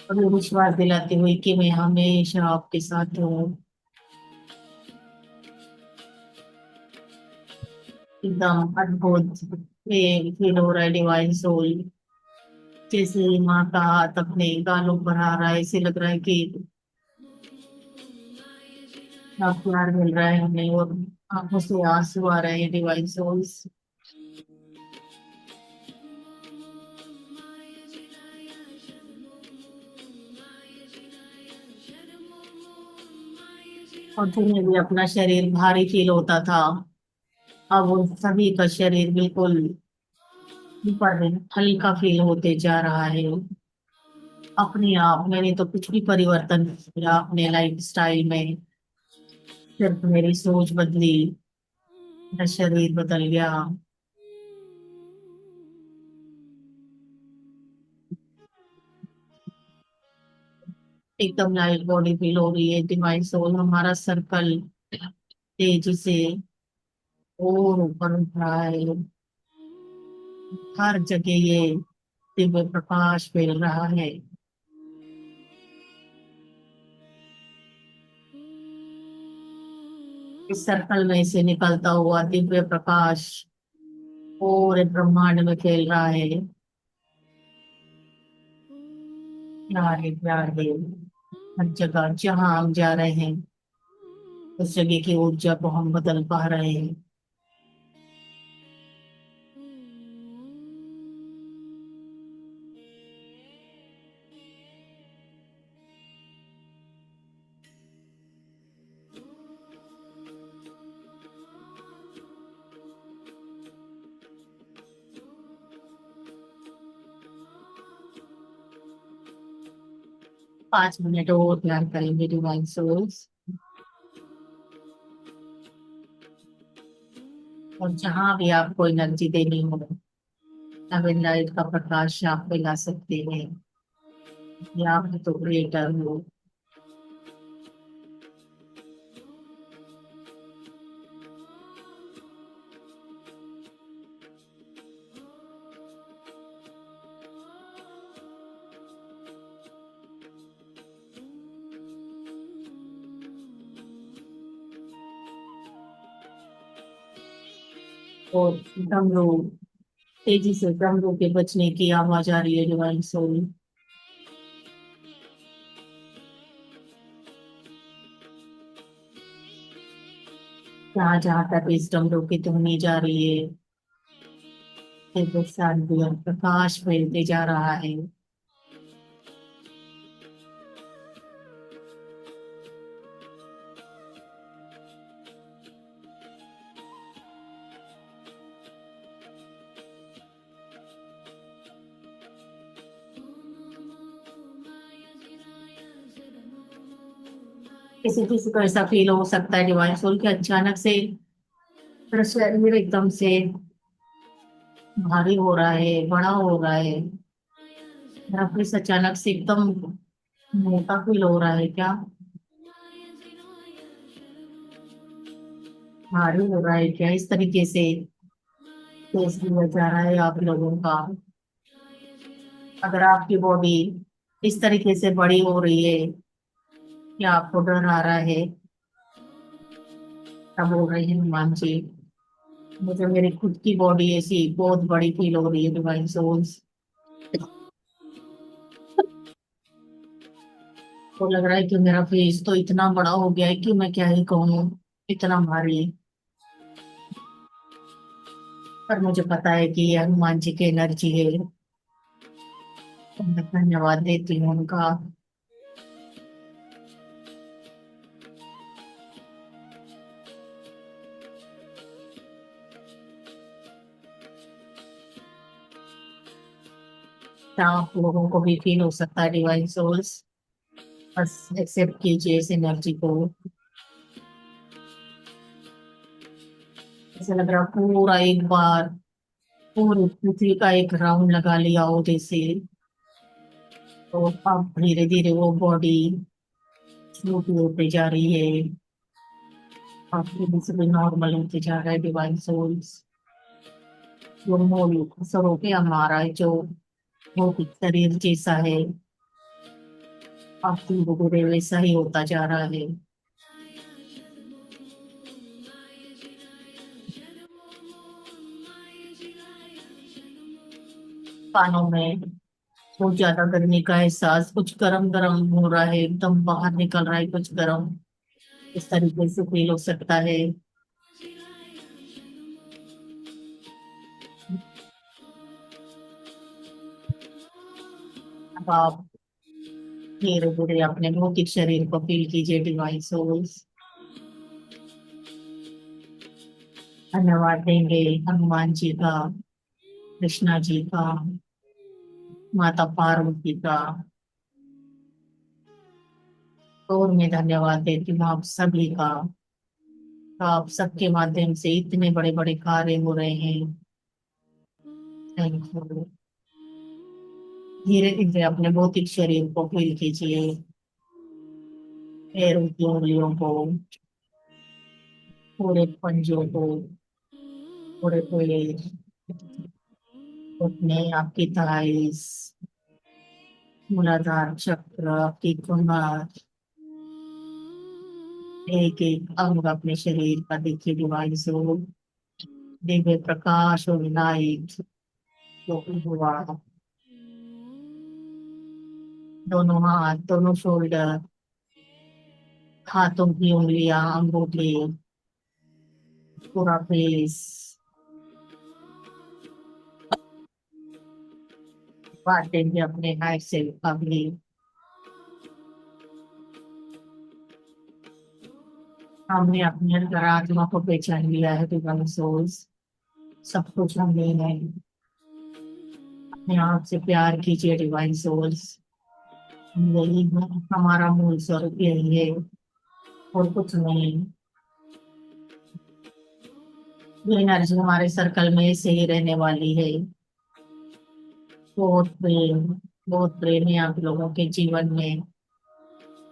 और ये विश्वास दिलाती हुई कि मैं हमेशा आपके साथ हूँ। एकदम अद्भुत फील हो रहा है डिवाइन सोल, जैसे माँ का हाथ अपने गालों पर आ रहा है। ऐसे लग रहा है कि आप प्यार मिल रहा है हमें और आंखों से आंसू आ रहे हैं डिवाइन सोल्स। और तुम्हें भी अपना शरीर भारी फील होता था, अब उन सभी का शरीर बिल्कुल ऊपर में हल्का फील होते जा रहा है। अपने आप मैंने तो कुछ भी परिवर्तन नहीं किया अपने लाइफ स्टाइल में, सिर्फ मेरी सोच बदली, मेरा शरीर बदल गया। एकदम लाइट बॉडी फील हो रही है डिवाइन सोल। हमारा सर्कल तेजी से और ऊपर उठ रहा है, हर जगह ये दिव्य प्रकाश फैल रहा है। इस सर्कल में से निकलता हुआ दिव्य प्रकाश पूरे ब्रह्मांड में फैल रहा है। प्यार है हर जगह जहां हम जा रहे हैं, उस जगह की ऊर्जा को हम बदल पा रहे हैं। पांच मिनट और प्यार करेंगे डिवाइन सोल्स। और जहां भी आपको एनर्जी देनी हो, नवीन लाइट का प्रकाश आप फैला सकते हैं, या आप तो क्रिएटर हो। और डमरू, तेजी से डमरू के बजने की आवाज आ रही है डिवाइन सोल। जहाँ जहाँ तक इस डमरू की ध्वनि जा रही है, तेरे साथ भी और प्रकाश फैलते जा रहा है। किसी किसी को ऐसा फील हो सकता है डिवाइन सोल के अचानक से मेरा शरीर एकदम से भारी हो रहा है, बड़ा हो रहा है। मेरा फेस अचानक से एकदम मोटा फील हो रहा है क्या, भारी हो रहा है क्या, इस तरीके से फेस लिया जा रहा है आप लोगों का। अगर आपकी बॉडी इस तरीके से बड़ी हो रही है या आपको डर आ रहा है, तब बोल रहे हैं हनुमान जी मुझे मेरी खुद की बॉडी ऐसी बहुत बड़ी फील हो रही है डिवाइन सोल्स। तो लग रहा है कि मेरा फेस तो इतना बड़ा हो गया है कि मैं क्या ही कहूँ, इतना भारी। पर मुझे पता है कि ये हनुमान जी की एनर्जी है, तो मैं धन्यवाद देती हूँ उनका। क्या आप लोगों को भी फील हो सकता है डिवाइन सोल्स, बस एक्सेप्ट कीजिए इस एनर्जी को। ऐसा लग रहा है पूरा एक बार पूरी पृथ्वी का एक राउंड लगा लिया हो जैसे। तो अब धीरे धीरे वो बॉडी छोटी होती जा रही है, अब धीरे से नॉर्मल होते जा रहा है डिवाइन सोल्स। जो मूल स्वरूप है हमारा जो भौतिक शरीर जैसा है, अब धीरे धीरे वैसा ही होता जा रहा है। कानों में बहुत ज्यादा गर्मी का एहसास, कुछ गरम गरम हो रहा है, एकदम बाहर निकल रहा है कुछ गरम, इस तरीके से फील हो सकता है। अब आप धीरे धीरे अपने भौतिक शरीर को फील कीजिए डिवाइन सोल्स। धन्यवाद देंगे हनुमान जी का, कृष्णा जी का, माता पार्वती का, और मैं धन्यवाद देती हूँ आप सभी का। आप सबके माध्यम से इतने बड़े बड़े कार्य हो रहे हैं। Thank you. धीरे धीरे अपने भौतिक शरीर को फील कीजिए, पैरों की उंगलियों को, पूरे पंजों को, पूरे पूरे घुटने, आपकी थाइस, मूलाधार चक्र, आपकी कमर, एक एक अंग अपने शरीर का देखिए डिवाइन सोल, दिव्य प्रकाश और लाइट जो हुआ। दोनों हाथ, दोनों शोल्डर, हाथों की उंगलियां, अंगूठे, पूरा फेस, बांटेंगे अपने हाथ से अभी। हमने अपने अंतरात्मा को पहचान लिया है डिवाइन सोल्स, सब कुछ हमने है। अपने आप से प्यार कीजिए डिवाइन सोल्स, यही है हमारा मूल स्वरूप, यही है और कुछ नहीं। ये एनर्जी हमारे सर्कल में ऐसे ही रहने वाली है। बहुत प्रेम, बहुत प्रेम है आप लोगों के जीवन में।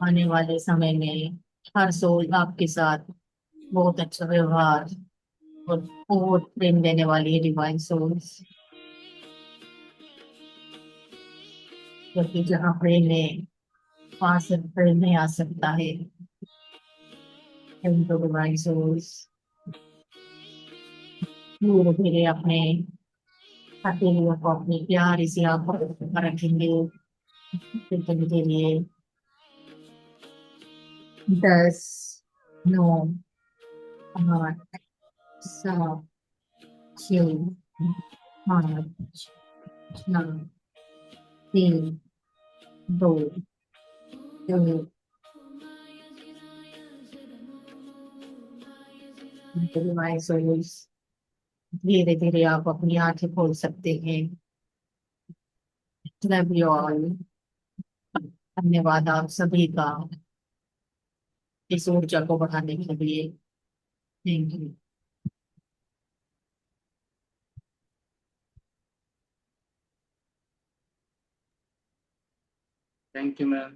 आने वाले समय में हर सोल आपके साथ बहुत अच्छा व्यवहार और बहुत प्रेम देने वाली है डिवाइन सोल्स, क्योंकि जहाँ प्रेम है वहां से प्रेम नहीं आ सकता है। Thank you divine souls. धीरे धीरे अपने हथेलियों को अपनी प्यारी सी आंखों पर रखेंगे पृथ्वी के लिए। 10, 9, 8, 7, 6, 5, 4, 3, 2, 1। धीरे धीरे आप अपनी आंखें खोल सकते हैं। Love you all. धन्यवाद आप सभी का इस ऊर्जा को बढ़ाने के लिए। Thank you. Thank you ma'am.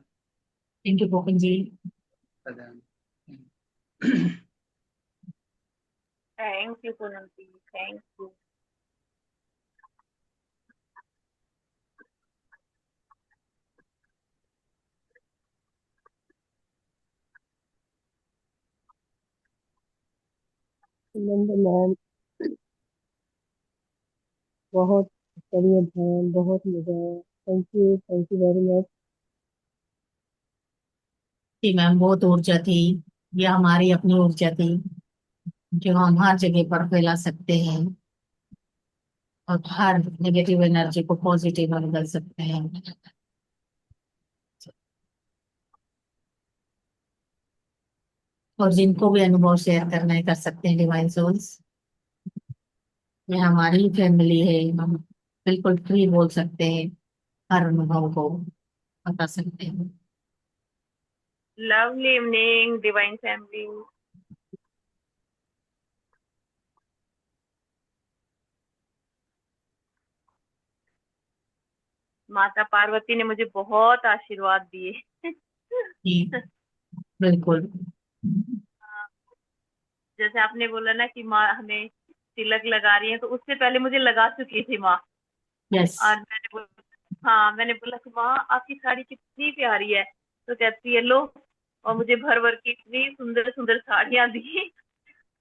Thank you Popan ji. Thank you Poonam ji, thank you. Ma'am बहुत बढ़िया था, बहुत मजा आया। Thank you very much. जी मैम, बहुत ऊर्जा थी। ये हमारी अपनी ऊर्जा थी जो हम हर जगह पर फैला सकते हैं और हर नेगेटिव एनर्जी को पॉजिटिव में बदल सकते हैं। और जिनको भी अनुभव शेयर करना है कर सकते हैं डिवाइन सोल्स। ये हमारी फैमिली है, हम बिल्कुल फ्री बोल सकते हैं, हर अनुभव को बता सकते हैं। Lovely evening divine family. माता पार्वती ने मुझे बहुत आशीर्वाद दिए। जी बिल्कुल। जैसे आपने बोला ना कि माँ हमें तिलक लगा रही है, तो उससे पहले मुझे लगा चुकी थी माँ। यस। और मैंने बोला कि माँ आपकी साड़ी कितनी प्यारी है, तो कहती है लो। और मुझे भर भर की इतनी सुंदर सुंदर साड़ियां दी,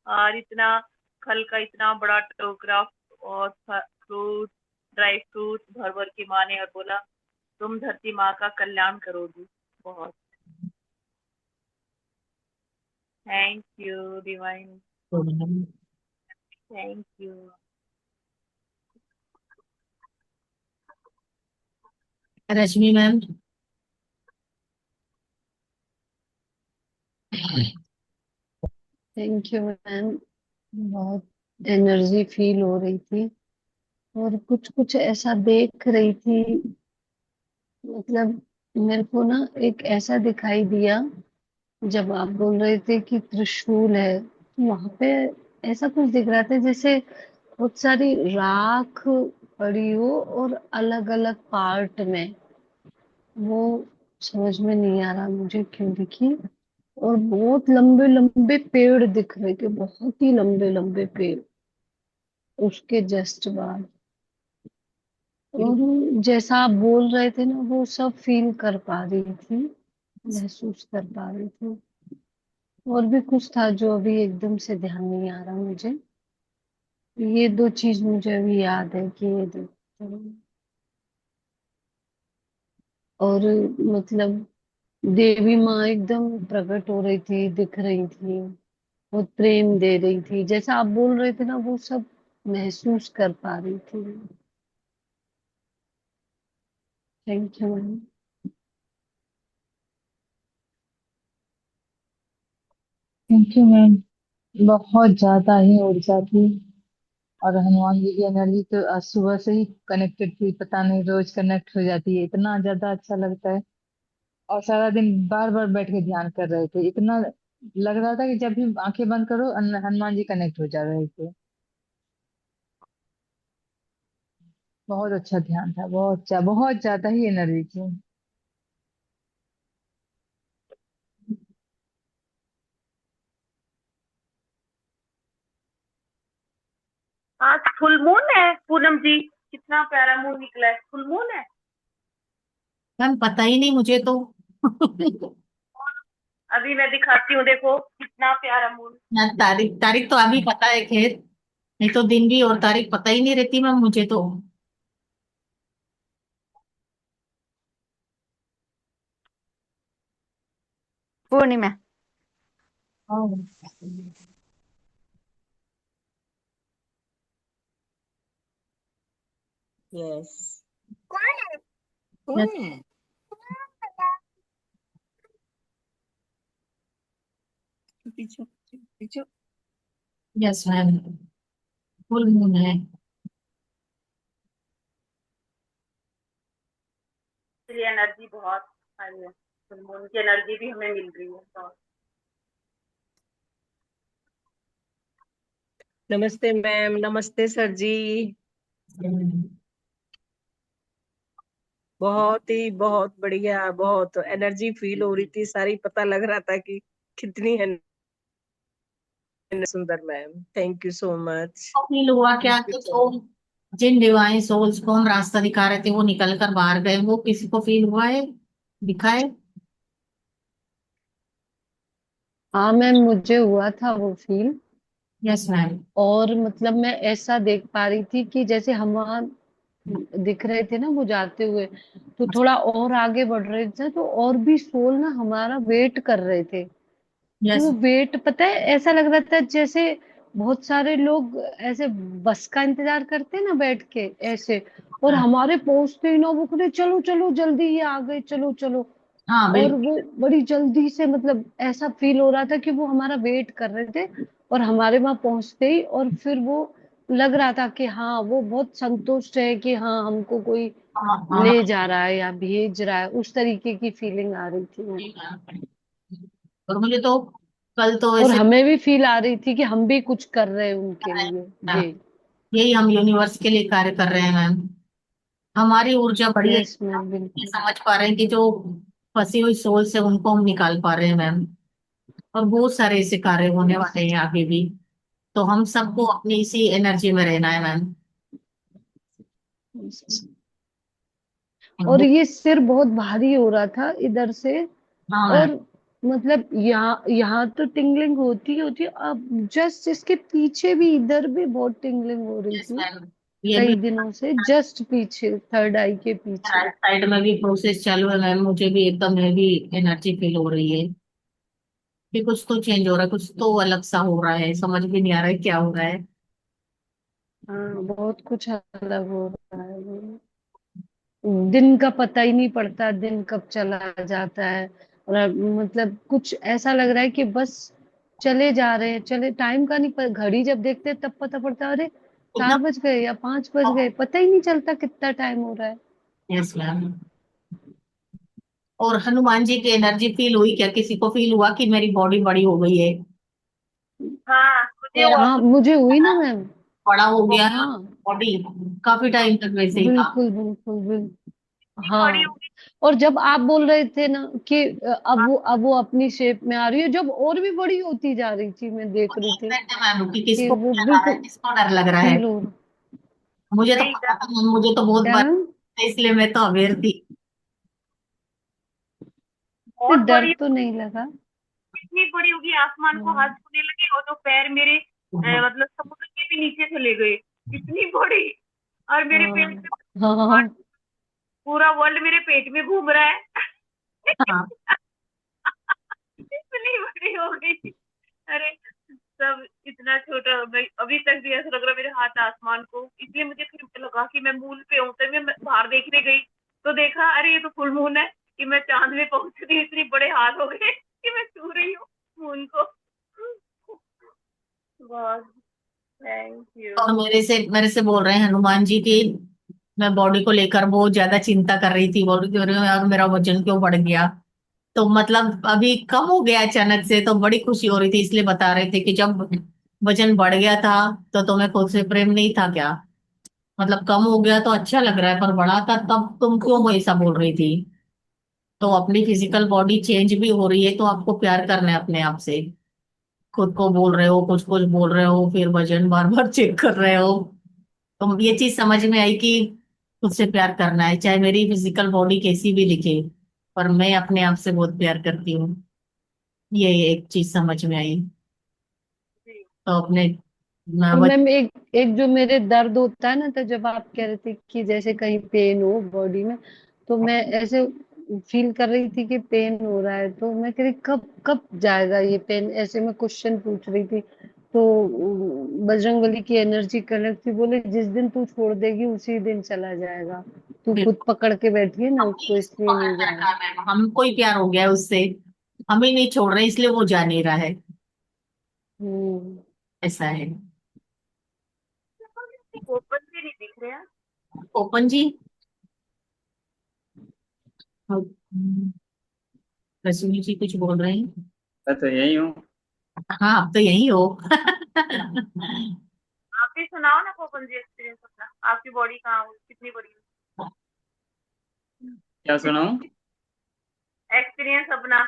और इतना फल का इतना बड़ा टोकरा और फ्रूट, ड्राई फ्रूट भर भर की माँ ने, और बोला तुम धरती माँ का कल्याण करोगी। बहुत thank you divine, thank you. Rashmi ma'am. Thank you ma'am. बहुत एनर्जी फील हो रही थी और कुछ कुछ ऐसा देख रही थी, मतलब मेरे को ना एक ऐसा दिखाई दिया जब आप बोल रहे थे कि त्रिशूल है, तो वहां पे ऐसा कुछ दिख रहा था जैसे बहुत सारी राख पड़ी हो और अलग अलग पार्ट में। वो समझ में नहीं आ रहा मुझे क्यों दिखी। और बहुत लंबे लंबे पेड़ दिख रहे थे, बहुत ही लंबे लंबे पेड़ उसके जस्ट बाद। और जैसा आप बोल रहे थे ना, वो सब फील कर पा रही थी, महसूस कर पा रही थी। और भी कुछ था जो अभी एकदम से ध्यान नहीं आ रहा मुझे। ये दो चीज मुझे अभी याद है कि ये दो। और मतलब देवी माँ एकदम प्रकट हो रही थी, दिख रही थी, बहुत प्रेम दे रही थी, जैसा आप बोल रहे थे ना वो सब महसूस कर पा रही थी। Thank you ma'am. Thank you ma'am. बहुत ज्यादा ही ऊर्जा थी। और हनुमान जी की एनर्जी तो आज सुबह से ही कनेक्टेड थी, पता नहीं रोज कनेक्ट हो जाती है, इतना ज्यादा अच्छा लगता है। और सारा दिन बार बार बैठ के ध्यान कर रहे थे, इतना लग रहा था कि जब भी आंखें बंद करो हनुमान जी कनेक्ट हो जा रहे थे। बहुत अच्छा ध्यान था, बहुत ज्यादा ही एनर्जी थी। आज फुल मून है पूनम जी, कितना प्यारा मून निकला है, फुल मून है। मैम पता ही नहीं मुझे तो। अभी मैं दिखाती हूँ, देखो कितना प्यारा मून। ना, तारीख तारीख तो अभी पता है खैर। नहीं तो दिन भी और तारीख पता ही नहीं रहती मैम मुझे तो। पूर्णिमा। यस। पीछे पीछे। यस मैम, फुल मून है। ये एनर्जी बहुत आई है, फुल मून की एनर्जी भी हमें मिल रही है तो। नमस्ते मैम, नमस्ते सर जी। बहुत बढ़िया, बहुत एनर्जी फील हो रही थी सारी, पता लग रहा था कि कितनी है सुंदर ma'am. Thank you so much. Feel हुआ क्या कि जो जिन डिवाइन सोल्स को हम रास्ता दिखा रहे थे वो निकल कर बाहर गए, वो किसी को फील हुआ है, दिखा है? हाँ मैम, मुझे हुआ था वो फील। Yes ma'am. और मतलब मैं ऐसा देख पा रही थी कि जैसे हम वहां दिख रहे थे ना वो जाते हुए, तो थोड़ा और आगे बढ़ रहे थे तो और भी सोल ना हमारा वेट कर रहे थे। तो यस। वो वेट पता है ऐसा लग रहा था जैसे बहुत सारे लोग ऐसे बस का इंतजार करते हैं ना बैठ के ऐसे, और हमारे पहुंचते ही ना वो कहते चलो चलो जल्दी ये आ गए, चलो चलो। हाँ और बिल्कुल। वो बड़ी जल्दी से मतलब ऐसा फील हो रहा था कि वो हमारा वेट कर रहे थे, और हमारे वहां पहुंचते ही और फिर वो लग रहा था कि हाँ वो बहुत संतुष्ट है कि हाँ हमको कोई हाँ हाँ। ले जा रहा है या भेज रहा है, उस तरीके की फीलिंग आ रही थी मैम। और मुझे तो कल तो और वैसे हमें भी फील आ रही थी कि हम भी कुछ कर रहे हैं उनके लिए। जी। यही हम यूनिवर्स के लिए कार्य कर रहे हैं मैम। हमारी ऊर्जा बढ़ी है, यस मैम, ये बिल्कुल। समझ पा रहे हैं कि जो फंसी हुई सोल से उनको हम निकाल पा रहे हैं मैम। और बहुत सारे ऐसे कार्य होने वाले हैं आगे भी, तो हम सबको अपनी इसी एनर्जी में रहना है मैम। और ये सिर बहुत भारी हो रहा था इधर से। हाँ मैम। और मतलब यहाँ यहाँ तो टिंगलिंग होती है, अब जस्ट इसके पीछे भी इधर भी बहुत टिंगलिंग हो रही यस थी मैम। ये भी कई दिनों से, जस्ट पीछे थर्ड आई के पीछे। राइट साइड में भी प्रोसेस चालू है मैम, मुझे भी एकदम हैवी एनर्जी फील हो रही है कि कुछ तो चेंज हो रहा है, कुछ तो अलग सा हो रहा है, समझ भी नहीं आ रहा है क्या हो रहा है। हाँ, बहुत कुछ अलग हो रहा है। दिन का पता ही नहीं पड़ता, दिन कब चला जाता है। और अब मतलब कुछ ऐसा लग रहा है कि बस चले जा रहे हैं, चले टाइम का नहीं घड़ी जब देखते हैं तब पता पड़ता है, अरे इतना। 4 बज गए या 5 बज गए, पता ही नहीं चलता कितना टाइम हो रहा है। Yes ma'am. और हनुमान जी की एनर्जी फील हुई क्या? किसी को फील हुआ कि मेरी बॉडी बड़ी हो गई है? हाँ मुझे मेरा हाँ, मुझे हुई ना मैम। बड़ा हो गया है हाँ, बॉडी, काफी टाइम तक वैसे ही था। बिल्कुल बिल्कुल बिल्कुल। इतनी बड़ी हाँ। होगी। और जब आप बोल रहे थे ना कि हाँ, अब वो अपनी शेप में आ रही है, जब और भी बड़ी होती जा रही थी मैं वो देख रही देख थी रहे थे मैम कि कि किसको वो क्या आ रहा है, बिल्कुल किसको डर लग रहा है। फील हो रहा। मुझे तो नहीं पता था मैम, मुझे तो बहुत क्या बार, मैम? इसलिए मैं तो अवेयर थी। बहुत डर बड़ी, तो नहीं लगा। इतनी बड़ी होगी आसमान को हाथ हाँ छूने लगे और जो पैर मेरे मतलब समुद्र के भी नीचे चले गए, इतनी बड़ी। और मेरे पेट में हाँ और हाँ। पूरा वर्ल्ड मेरे पेट में घूम रहा है। हाँ इतनी बड़ी हो गई। अरे सब इतना छोटा, मैं अभी तक भी ऐसा लग रहा है मेरे हाथ आसमान को, इसलिए मुझे फिर लगा कि मैं मून पे हूँ। तभी मैं बाहर देखने गई तो देखा अरे ये तो फुल मून है, कि मैं चांद में पहुंच रही हूँ, इतनी बड़े हाथ हो गए कि मैं छू रही हूँ मून को। बहुत थैंक यू। और मेरे से बोल रहे हैं हनुमान जी की मैं बॉडी को लेकर बहुत ज्यादा चिंता कर रही थी, बोल रही थी "अरे यार मेरा वजन क्यों बढ़ गया"। तो मतलब अभी कम हो गया अचानक से, तो बड़ी खुशी हो रही थी, इसलिए बता रहे थे कि जब वजन बढ़ गया था तो तुम्हें खुद से प्रेम नहीं था क्या? मतलब कम हो गया तो अच्छा लग रहा है, पर बढ़ा था तब तुम क्यों ऐसा बोल रही थी? तो अपनी फिजिकल बॉडी चेंज भी हो रही है तो आपको प्यार करना है अपने आप से। खुद को बोल रहे हो, कुछ कुछ बोल रहे हो, फिर वजन बार बार चेक कर रहे हो। तो ये चीज समझ में आई कि खुद से प्यार करना है, चाहे मेरी फिजिकल बॉडी कैसी भी दिखे, पर मैं अपने आप से बहुत प्यार करती हूँ। ये एक चीज समझ में आई। जी। तो अपने मैं और वही मैम एक एक जो मेरे दर्द होता है ना, तो जब आप कह रहे थे कि जैसे कहीं पेन हो बॉडी में, तो मैं ऐसे फील कर रही थी कि पेन हो रहा है, तो मैं कह रही कब कब जाएगा ये पेन, ऐसे मैं क्वेश्चन पूछ रही थी। तो बजरंगबली की एनर्जी कनेक्ट थी, बोले जिस दिन तू छोड़ देगी उसी दिन चला जाएगा, तू खुद बिल्कुल पकड़ के बैठी है ना उसको, इसलिए पकड़ नहीं कर जाएगा। रखा है मैम, हमको ही प्यार हो गया है उससे, हम ही नहीं छोड़ रहे इसलिए वो जा नहीं रहा है। हम्म। ऐसा है। ओपन भी नहीं दिख रहे हैं। ओपन जी। हम्म, रश्मि जी कुछ बोल रहे हैं। मैं तो यही हूँ। हाँ आप तो यही हो। आप भी सुनाओ ना ओपन जी एक्सपीरियंस अपना, आपकी बॉडी कहाँ कितनी बड़ी क्या सुनाऊं? एक्सपीरियंस अपना,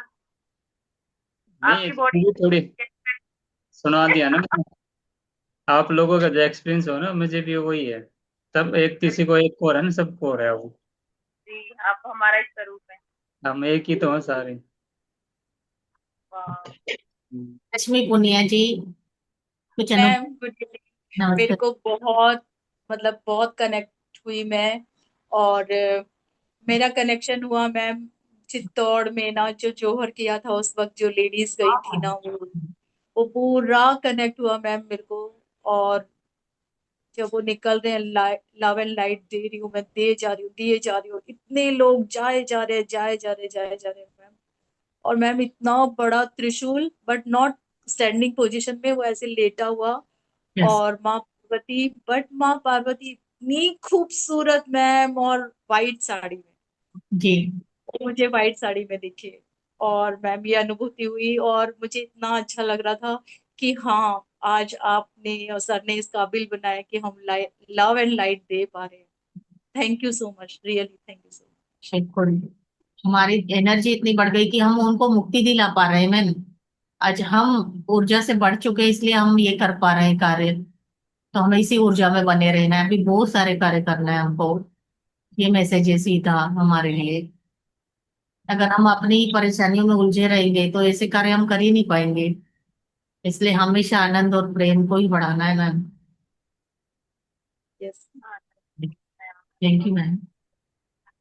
नहीं, आपकी बॉडी। थोड़ी थोड़ी सुना दिया ना मैंने। आप लोगों का जो एक्सपीरियंस हो ना, मुझे भी वही है। सब एक, किसी को एक को हो रहा है ना, सबको हो रहा है वो। जी, आप हमारा ही स्वरूप है। हम एक ही तो हैं सारे। वाह। हम्म। लक्ष्मी पुनिया जी कुछ मैम अनुभव। Good evening. मेरे नमस्ते। को बहुत मतलब बहुत कनेक्ट हुई मैं। और मेरा कनेक्शन हुआ मैम चित्तौड़ में ना, जो जोहर किया था उस वक्त, जो लेडीज गई थी ना, वो पूरा कनेक्ट हुआ मैम मेरे को। और जब वो निकल रहे हैं, लव एंड लाइट दे रही हूँ मैं, दे जा रही हूँ, दिए जा रही हूँ, इतने लोग जाए जा रहे, जाए जा रहे, जाए जा रहे मैम। और मैम इतना बड़ा त्रिशूल, बट नॉट स्टैंडिंग पोजीशन में, वो ऐसे लेटा हुआ। यस। और माँ पार्वती, बट माँ पार्वती इतनी खूबसूरत मैम, और वाइट साड़ी में, जी। वो मुझे वाइट साड़ी में दिखे। और मैम ये अनुभूति हुई, और मुझे इतना अच्छा लग रहा था कि हाँ, आज आपने और सर ने इस काबिल बनाया कि हम लव एंड लाइट दे पा रहे हैं। Thank you so much, really thank you so much. बिल्कुल। हमारी एनर्जी इतनी बढ़ गई कि हम उनको मुक्ति दिला पा रहे हैं मैम। आज हम ऊर्जा से बढ़ चुके हैं इसलिए हम ये कर पा रहे हैं कार्य। तो हमें इसी ऊर्जा में बने रहना है, अभी बहुत सारे कार्य करना है हमको। ये मैसेज है सीधा हमारे लिए। अगर हम अपनी ही परेशानियों में उलझे रहेंगे तो ऐसे कार्य हम कर ही नहीं पाएंगे। इसलिए हमेशा आनंद और प्रेम को ही बढ़ाना है ma'am. Yes thank you ma'am.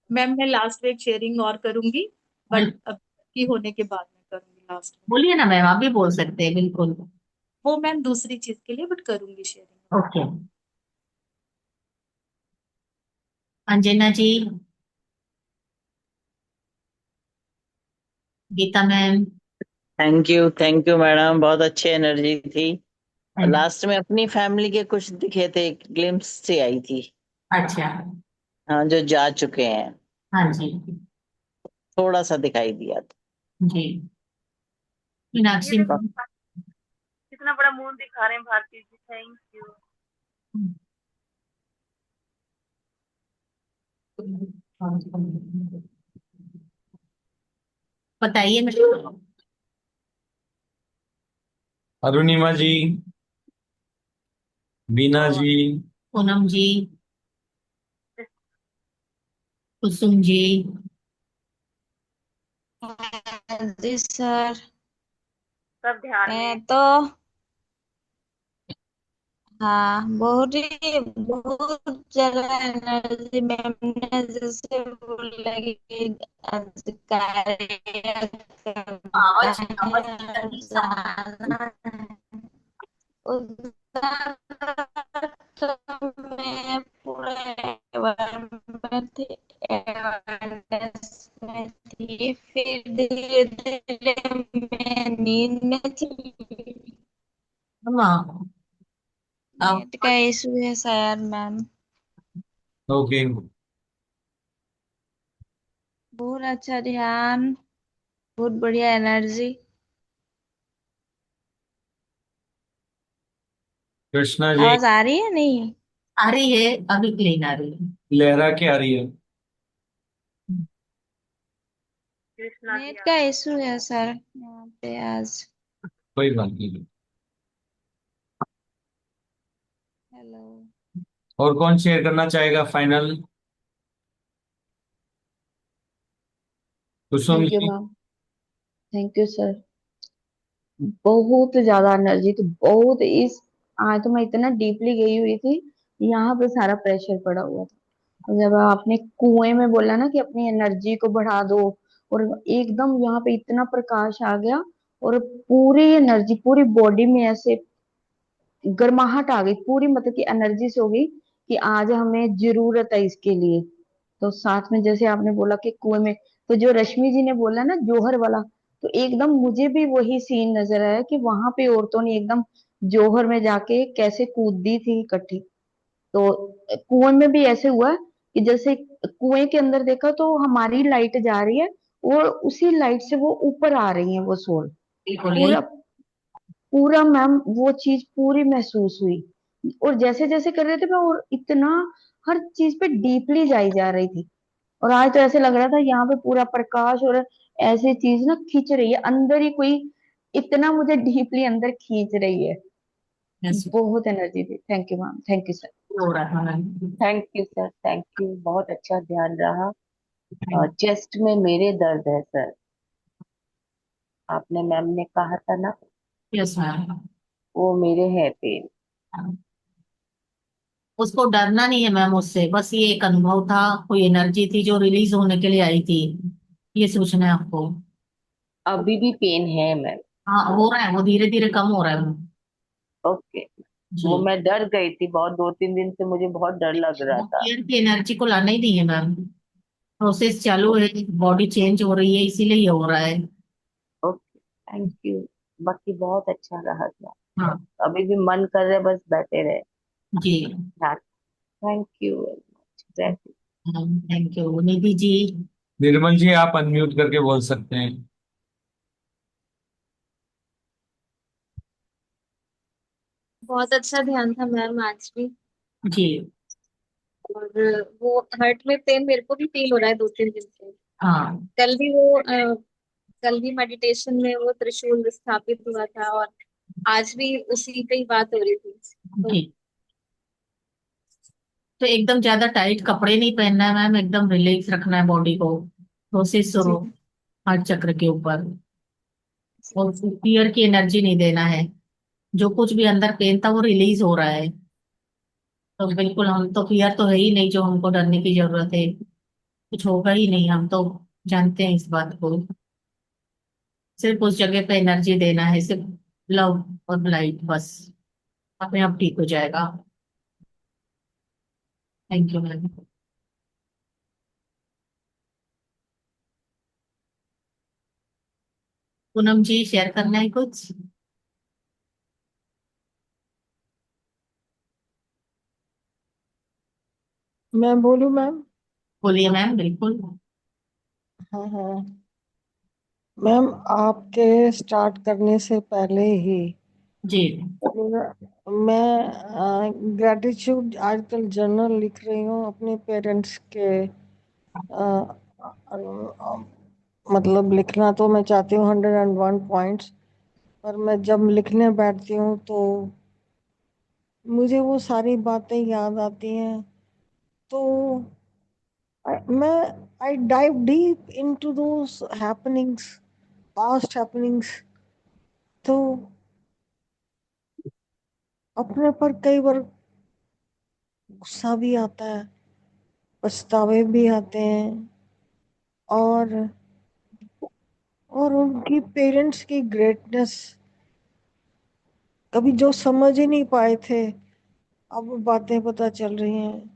Ma'am, मैं लास्ट में एक शेयरिंग और करूंगी, बट अब की होने के बाद मैं करूंगी लास्ट में। बोलिए ना मैम, आप भी बोल सकते हैं बिल्कुल। वो मैम दूसरी चीज के लिए, बट करूंगी sharing. Okay. Anjana ji. Geeta ma'am. Thank you madam, बहुत अच्छी एनर्जी थी। लास्ट में अपनी फैमिली के कुछ दिखे थे, ग्लिम्स से आई थी। अच्छा। हाँ, जो जा चुके हैं, हाँ जी। थोड़ा सा दिखाई दिया था। जी। ये मीनाक्षी देखो मैम। कितना बड़ा मून दिखा रहे हैं भारती जी, थैंक यू। बताइए मैम। अरुणिमा जी, बीना और जी, पूनम जी। कुसुम जी। जी सर। सब ध्यान में। मैं तो हाँ, बहुत ज्यादा एनर्जी मैम ने जैसे बोला कि आज कार्य करना आवाज आवाज है, तकलीफ से आ रहा है। जाना है, उसका तो मैं पूरे में थी, awareness में थी, फिर धीरे धीरे मैं नींद में थी। हाँ। अब नेट का इशू है शायद मैम। ओके। बहुत अच्छा ध्यान, बहुत बढ़िया एनर्जी। कृष्णा जी, आवाज आ रही है नहीं? आ रही है, अभी क्लीन आ रही है। लहरा के आ रही है। कृष्णा जी नेट आ का गए। इशू है सर यहाँ पे आज। कोई बात नहीं। हेलो। और कौन शेयर करना चाहेगा final? Kusum thank you ji. Ma'am. Thank you sir. बहुत ज्यादा एनर्जी थी, बहुत इस आज तो मैं इतना डीपली गई हुई थी, यहाँ पे सारा प्रेशर पड़ा हुआ था। जब आपने कुएं में बोला ना कि अपनी एनर्जी को बढ़ा दो, और एकदम यहाँ पे इतना प्रकाश आ गया, और पूरी एनर्जी पूरी बॉडी में ऐसे गर्माहट आ गई पूरी, मतलब कि एनर्जी से हो गई कि आज हमें जरूरत है इसके लिए। तो साथ में जैसे आपने बोला कि कुएं में, तो जो रश्मि जी ने बोला ना जौहर वाला, तो एकदम मुझे भी वही सीन नजर आया कि वहां पे औरतों ने एकदम जौहर में जाके कैसे कूद दी थी इकट्ठी। तो कुएं में भी ऐसे हुआ कि जैसे कुएं के अंदर देखा तो हमारी लाइट जा रही है, और उसी लाइट से वो ऊपर आ रही है वो सोल। बिल्कुल यही। पूरा पूरा मैम वो चीज पूरी महसूस हुई, और जैसे जैसे कर रहे थे मैं, और इतना हर चीज पे डीपली जाई जा रही थी। और आज तो ऐसे लग रहा था यहाँ पे पूरा प्रकाश, और ऐसी चीज ना खींच रही है अंदर ही कोई, इतना मुझे डीपली अंदर खींच रही है। यस, बहुत एनर्जी थी। Thank you ma'am, thank you sir. हो रहा है। Thank you sir, thank you, बहुत अच्छा ध्यान रहा। चेस्ट में मेरे दर्द है सर, आपने मैम ने कहा था ना, यस मैम। वो मेरे है पेन। उसको डरना नहीं है मैम उससे, बस ये एक अनुभव था, कोई एनर्जी थी जो रिलीज होने के लिए आई थी, ये सोचना है आपको। अभी भी पेन है मैम? हाँ हो रहा है, वो धीरे धीरे कम हो रहा है मैम। ओके। जी। वो मैं डर गई थी बहुत, 2-3 दिन से मुझे बहुत डर लग रहा वो था। फियर की एनर्जी को लाना ही नहीं है मैम, प्रोसेस चालू है, बॉडी चेंज हो रही है, इसीलिए ये हो रहा है। Okay, thank you. बाकी बहुत अच्छा रहा था। हाँ अभी भी मन कर रहा है बस बैठे रहे। जी। Thank you very much. Thank you Nidhi ji. Nirmal ji आप अनम्यूट करके बोल सकते हैं। बहुत अच्छा ध्यान था मैम आज भी। जी। और वो हार्ट में पेन मेरे को भी फील हो रहा है 2-3 दिन से। हाँ कल भी वो कल भी मेडिटेशन में वो त्रिशूल स्थापित हुआ था, और आज भी उसी पे ही बात हो रही थी। तो जी। तो एकदम ज्यादा टाइट कपड़े नहीं पहनना है मैम, एकदम रिलैक्स रखना है बॉडी को, प्रोसेस जी करो हार्ट चक्र के ऊपर, जी और फियर की एनर्जी नहीं देना है। जो कुछ भी अंदर पेन था वो रिलीज हो रहा है, तो बिल्कुल हम तो, फियर तो है ही नहीं जो हमको डरने की जरूरत है, कुछ होगा ही नहीं, हम तो जानते हैं इस बात को। सिर्फ उस जगह पे एनर्जी देना है, सिर्फ लव और लाइट, बस अपने आप ठीक हो जाएगा। Thank you ma'am. Poonam ji share करना है कुछ? मैं बोलूँ मैम? बोलिए मैम, बिल्कुल। हाँ हाँ मैम, आपके स्टार्ट करने से पहले ही जी। मैं ग्रेटिट्यूड आजकल जर्नल लिख रही हूँ अपने पेरेंट्स के। मतलब लिखना तो मैं चाहती हूँ 101 पॉइंट्स, पर मैं जब लिखने बैठती हूँ तो मुझे वो सारी बातें याद आती हैं। तो मैं आई dive deep into those happenings, past happenings. तो अपने पर कई बार गुस्सा भी आता है, पछतावे भी आते हैं, और उनकी पेरेंट्स की ग्रेटनेस कभी जो समझ ही नहीं पाए थे, अब बातें पता चल रही हैं।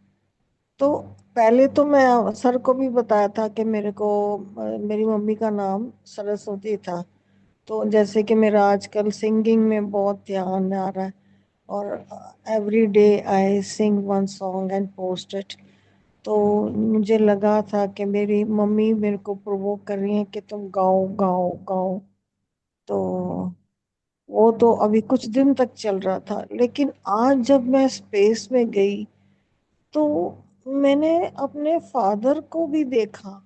तो पहले तो मैं सर को भी बताया था कि मेरे को मेरी मम्मी का नाम सरस्वती था। तो जैसे कि मेरा आजकल सिंगिंग में बहुत ध्यान आ रहा है, और every day I sing one song and post it. तो मुझे लगा था कि मेरी मम्मी मेरे को प्रोवोक कर रही है कि तुम गाओ गाओ गाओ। तो वो तो अभी कुछ दिन तक चल रहा था, लेकिन आज जब मैं स्पेस में गई तो मैंने अपने फादर को भी देखा।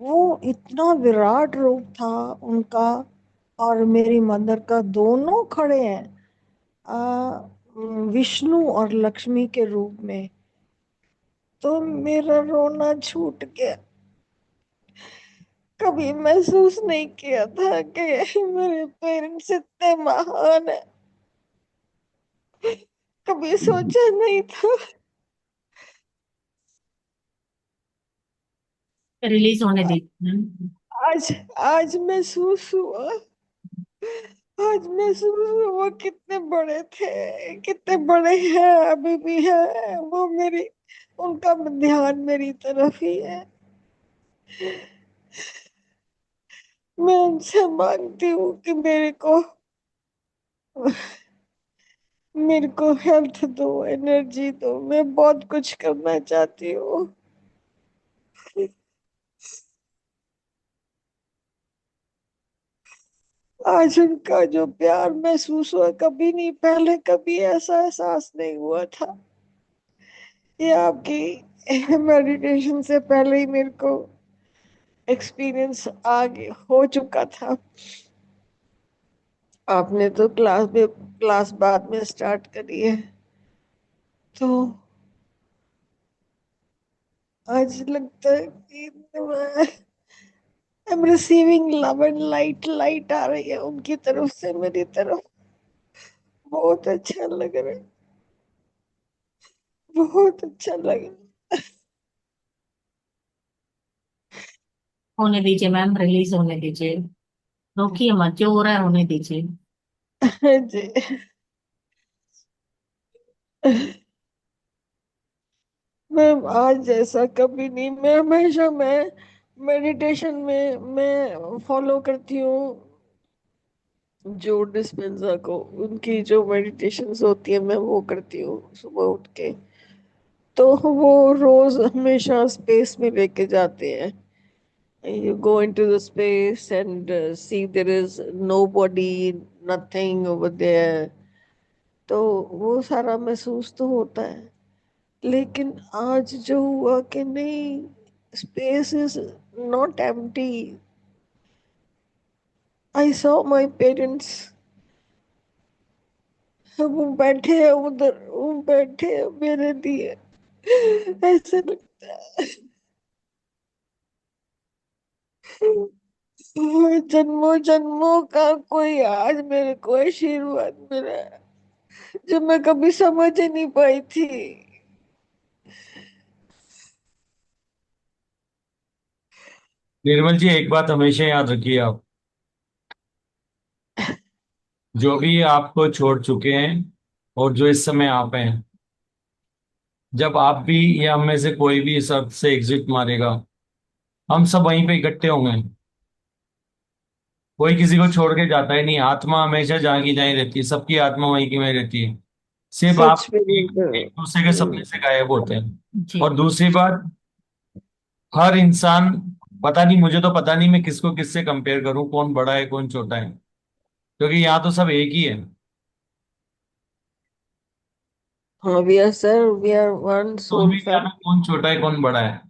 वो इतना विराट रूप था उनका, और मेरी मदर का, दोनों खड़े हैं विष्णु और लक्ष्मी के रूप में। तो मेरा रोना छूट गया। कभी महसूस नहीं किया था कि मेरे पेरेंट्स इतने महान है। कभी सोचा नहीं था। रिलीज होने दीजिए। आज आज महसूस हुआ, आज महसूस हुआ कितने बड़े थे, कितने बड़े हैं, अभी भी है वो मेरी, उनका ध्यान मेरी तरफ ही है। मैं उनसे मांगती हूँ कि मेरे को हेल्थ दो, एनर्जी दो। मैं बहुत कुछ करना चाहती हूँ। आज उनका जो प्यार महसूस हुआ, कभी नहीं, पहले कभी ऐसा एहसास नहीं हुआ था। ये आपकी मेडिटेशन से पहले ही मेरे को एक्सपीरियंस आगे हो चुका था। आपने तो क्लास बाद में स्टार्ट करी है, तो आज लगता है कि I am receiving love and light, light आ रही है उनकी तरफ से मेरी तरफ। बहुत अच्छा लग रहा है, बहुत अच्छा लग रहा होने दीजिए मैम, रिलीज होने दीजिए। रोकिए मत, जो हो रहा है होने दीजिए। है जी। मैम आज जैसा कभी नहीं, मैं मेडिटेशन में मैं फॉलो करती हूँ जो डिस्पेंजा को, उनकी जो मेडिटेशंस होती है मैं वो करती हूँ सुबह उठ के। तो वो रोज हमेशा स्पेस में लेके जाते हैं। You go into the space and see there is nobody, nothing over there. तो वो सारा महसूस तो होता है, लेकिन आज जो हुआ कि नहीं, space is not empty. I saw my parents, वो बैठे हैं उधर, वो बैठे हैं मेरे लिए। ऐसा लगता है जन्मों जन्मों का कोई आज मेरे को आशीर्वाद मिला है, जो मैं कभी समझ ही नहीं पाई थी। निर्मल जी, एक बात हमेशा याद रखिए, आप जो भी आपको छोड़ चुके हैं और जो इस समय आप हैं, जब आप भी या हम में से कोई भी इस अर्थ से एग्जिट मारेगा, हम सब वहीं पे इकट्ठे होंगे। कोई किसी को छोड़ के जाता ही नहीं, आत्मा हमेशा जहाँ की जहीं रहती है, सबकी आत्मा वहीं की वहीं रहती है। सिर्फ आप सच में एक दूसरे के सपने से गायब होते हैं। जी। और दूसरी बात, हर इंसान, पता नहीं, मुझे तो पता नहीं मैं किसको किससे कंपेयर करूं, कौन बड़ा है कौन छोटा है, क्योंकि यहाँ तो सब एक ही है। हाँ, we are sir, we are one तो सोल भी सर। जाना कौन छोटा है कौन बड़ा है।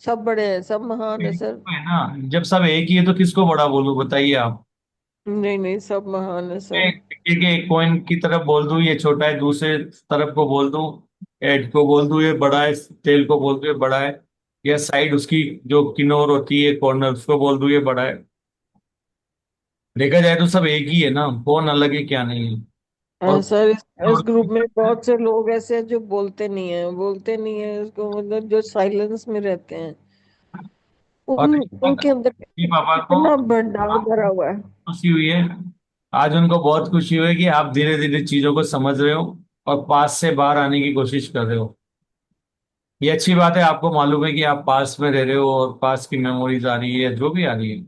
सब बड़े हैं, सब महान है एक सर। तो है ना, जब सब एक ही है तो किसको बड़ा बोलूं, बताइए आप। नहीं नहीं, सब महान है सर। एक कॉइन की तरफ बोल दूं ये छोटा है, दूसरे तरफ को बोल दूं, हेड को बोल दूं ये बड़ा है, टेल को बोल दूं ये बड़ा है, या साइड उसकी जो किनोर होती है कॉर्नर उसको बोल दूं ये बड़ा है। देखा जाए तो सब एक ही है ना, कौन अलग है क्या नहीं है। और सर इस ग्रुप में बहुत से लोग ऐसे हैं जो बोलते नहीं है, बोलते नहीं है उसको, मतलब जो साइलेंस में रहते हैं। और उनके अंदर पापा को कितना भंडार भरा हुआ है। खुशी हुई है, आज उनको बहुत खुशी हुई कि आप धीरे धीरे चीजों को समझ रहे हो और पास से बाहर आने की कोशिश कर रहे हो। ये अच्छी बात है, आपको मालूम है कि आप पास में रह रहे हो और पास की मेमोरीज आ रही है, जो भी आ रही है,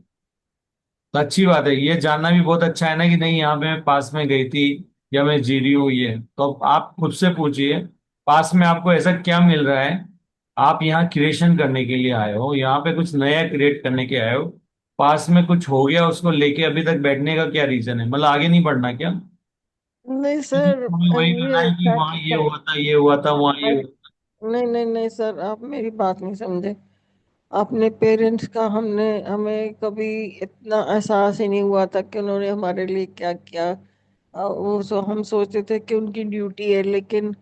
तो अच्छी बात है। ये जानना भी बहुत अच्छा है ना कि नहीं, यहाँ पे मैं पास में गई थी या मैं जी रही हूँ ये, तो अब आप खुद से पूछिए, पास में आपको ऐसा क्या मिल रहा है। आप यहाँ क्रिएशन करने के लिए आए हो, यहाँ पे कुछ नया क्रिएट करने के आए हो। पास में कुछ हो गया उसको लेके अभी तक बैठने का क्या रीजन है, मतलब आगे नहीं बढ़ना क्या। नहीं सर, हमें वही करना ये है कि वहाँ ये हुआ था ये हुआ था वहाँ ये हुआ था। नहीं नहीं नहीं सर, आप मेरी बात नहीं समझे। अपने पेरेंट्स का हमें कभी इतना एहसास ही नहीं हुआ था कि उन्होंने हमारे लिए क्या किया। हम सोचते थे कि उनकी ड्यूटी है, लेकिन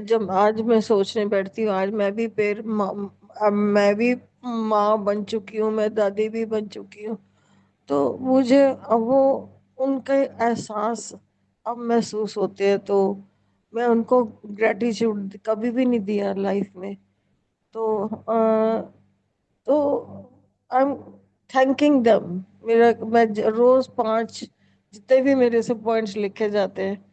जब आज मैं सोचने बैठती हूँ, आज मैं भी अब मैं भी माँ बन चुकी हूँ, मैं दादी भी बन चुकी हूँ। तो मुझे अब वो उनका एहसास अब महसूस होते हैं, तो मैं उनको ग्रेटिट्यूड कभी भी नहीं दिया लाइफ में। तो तो आई एम थैंकिंग दम। मैं रोज 5 जितने भी मेरे से पॉइंट्स लिखे जाते हैं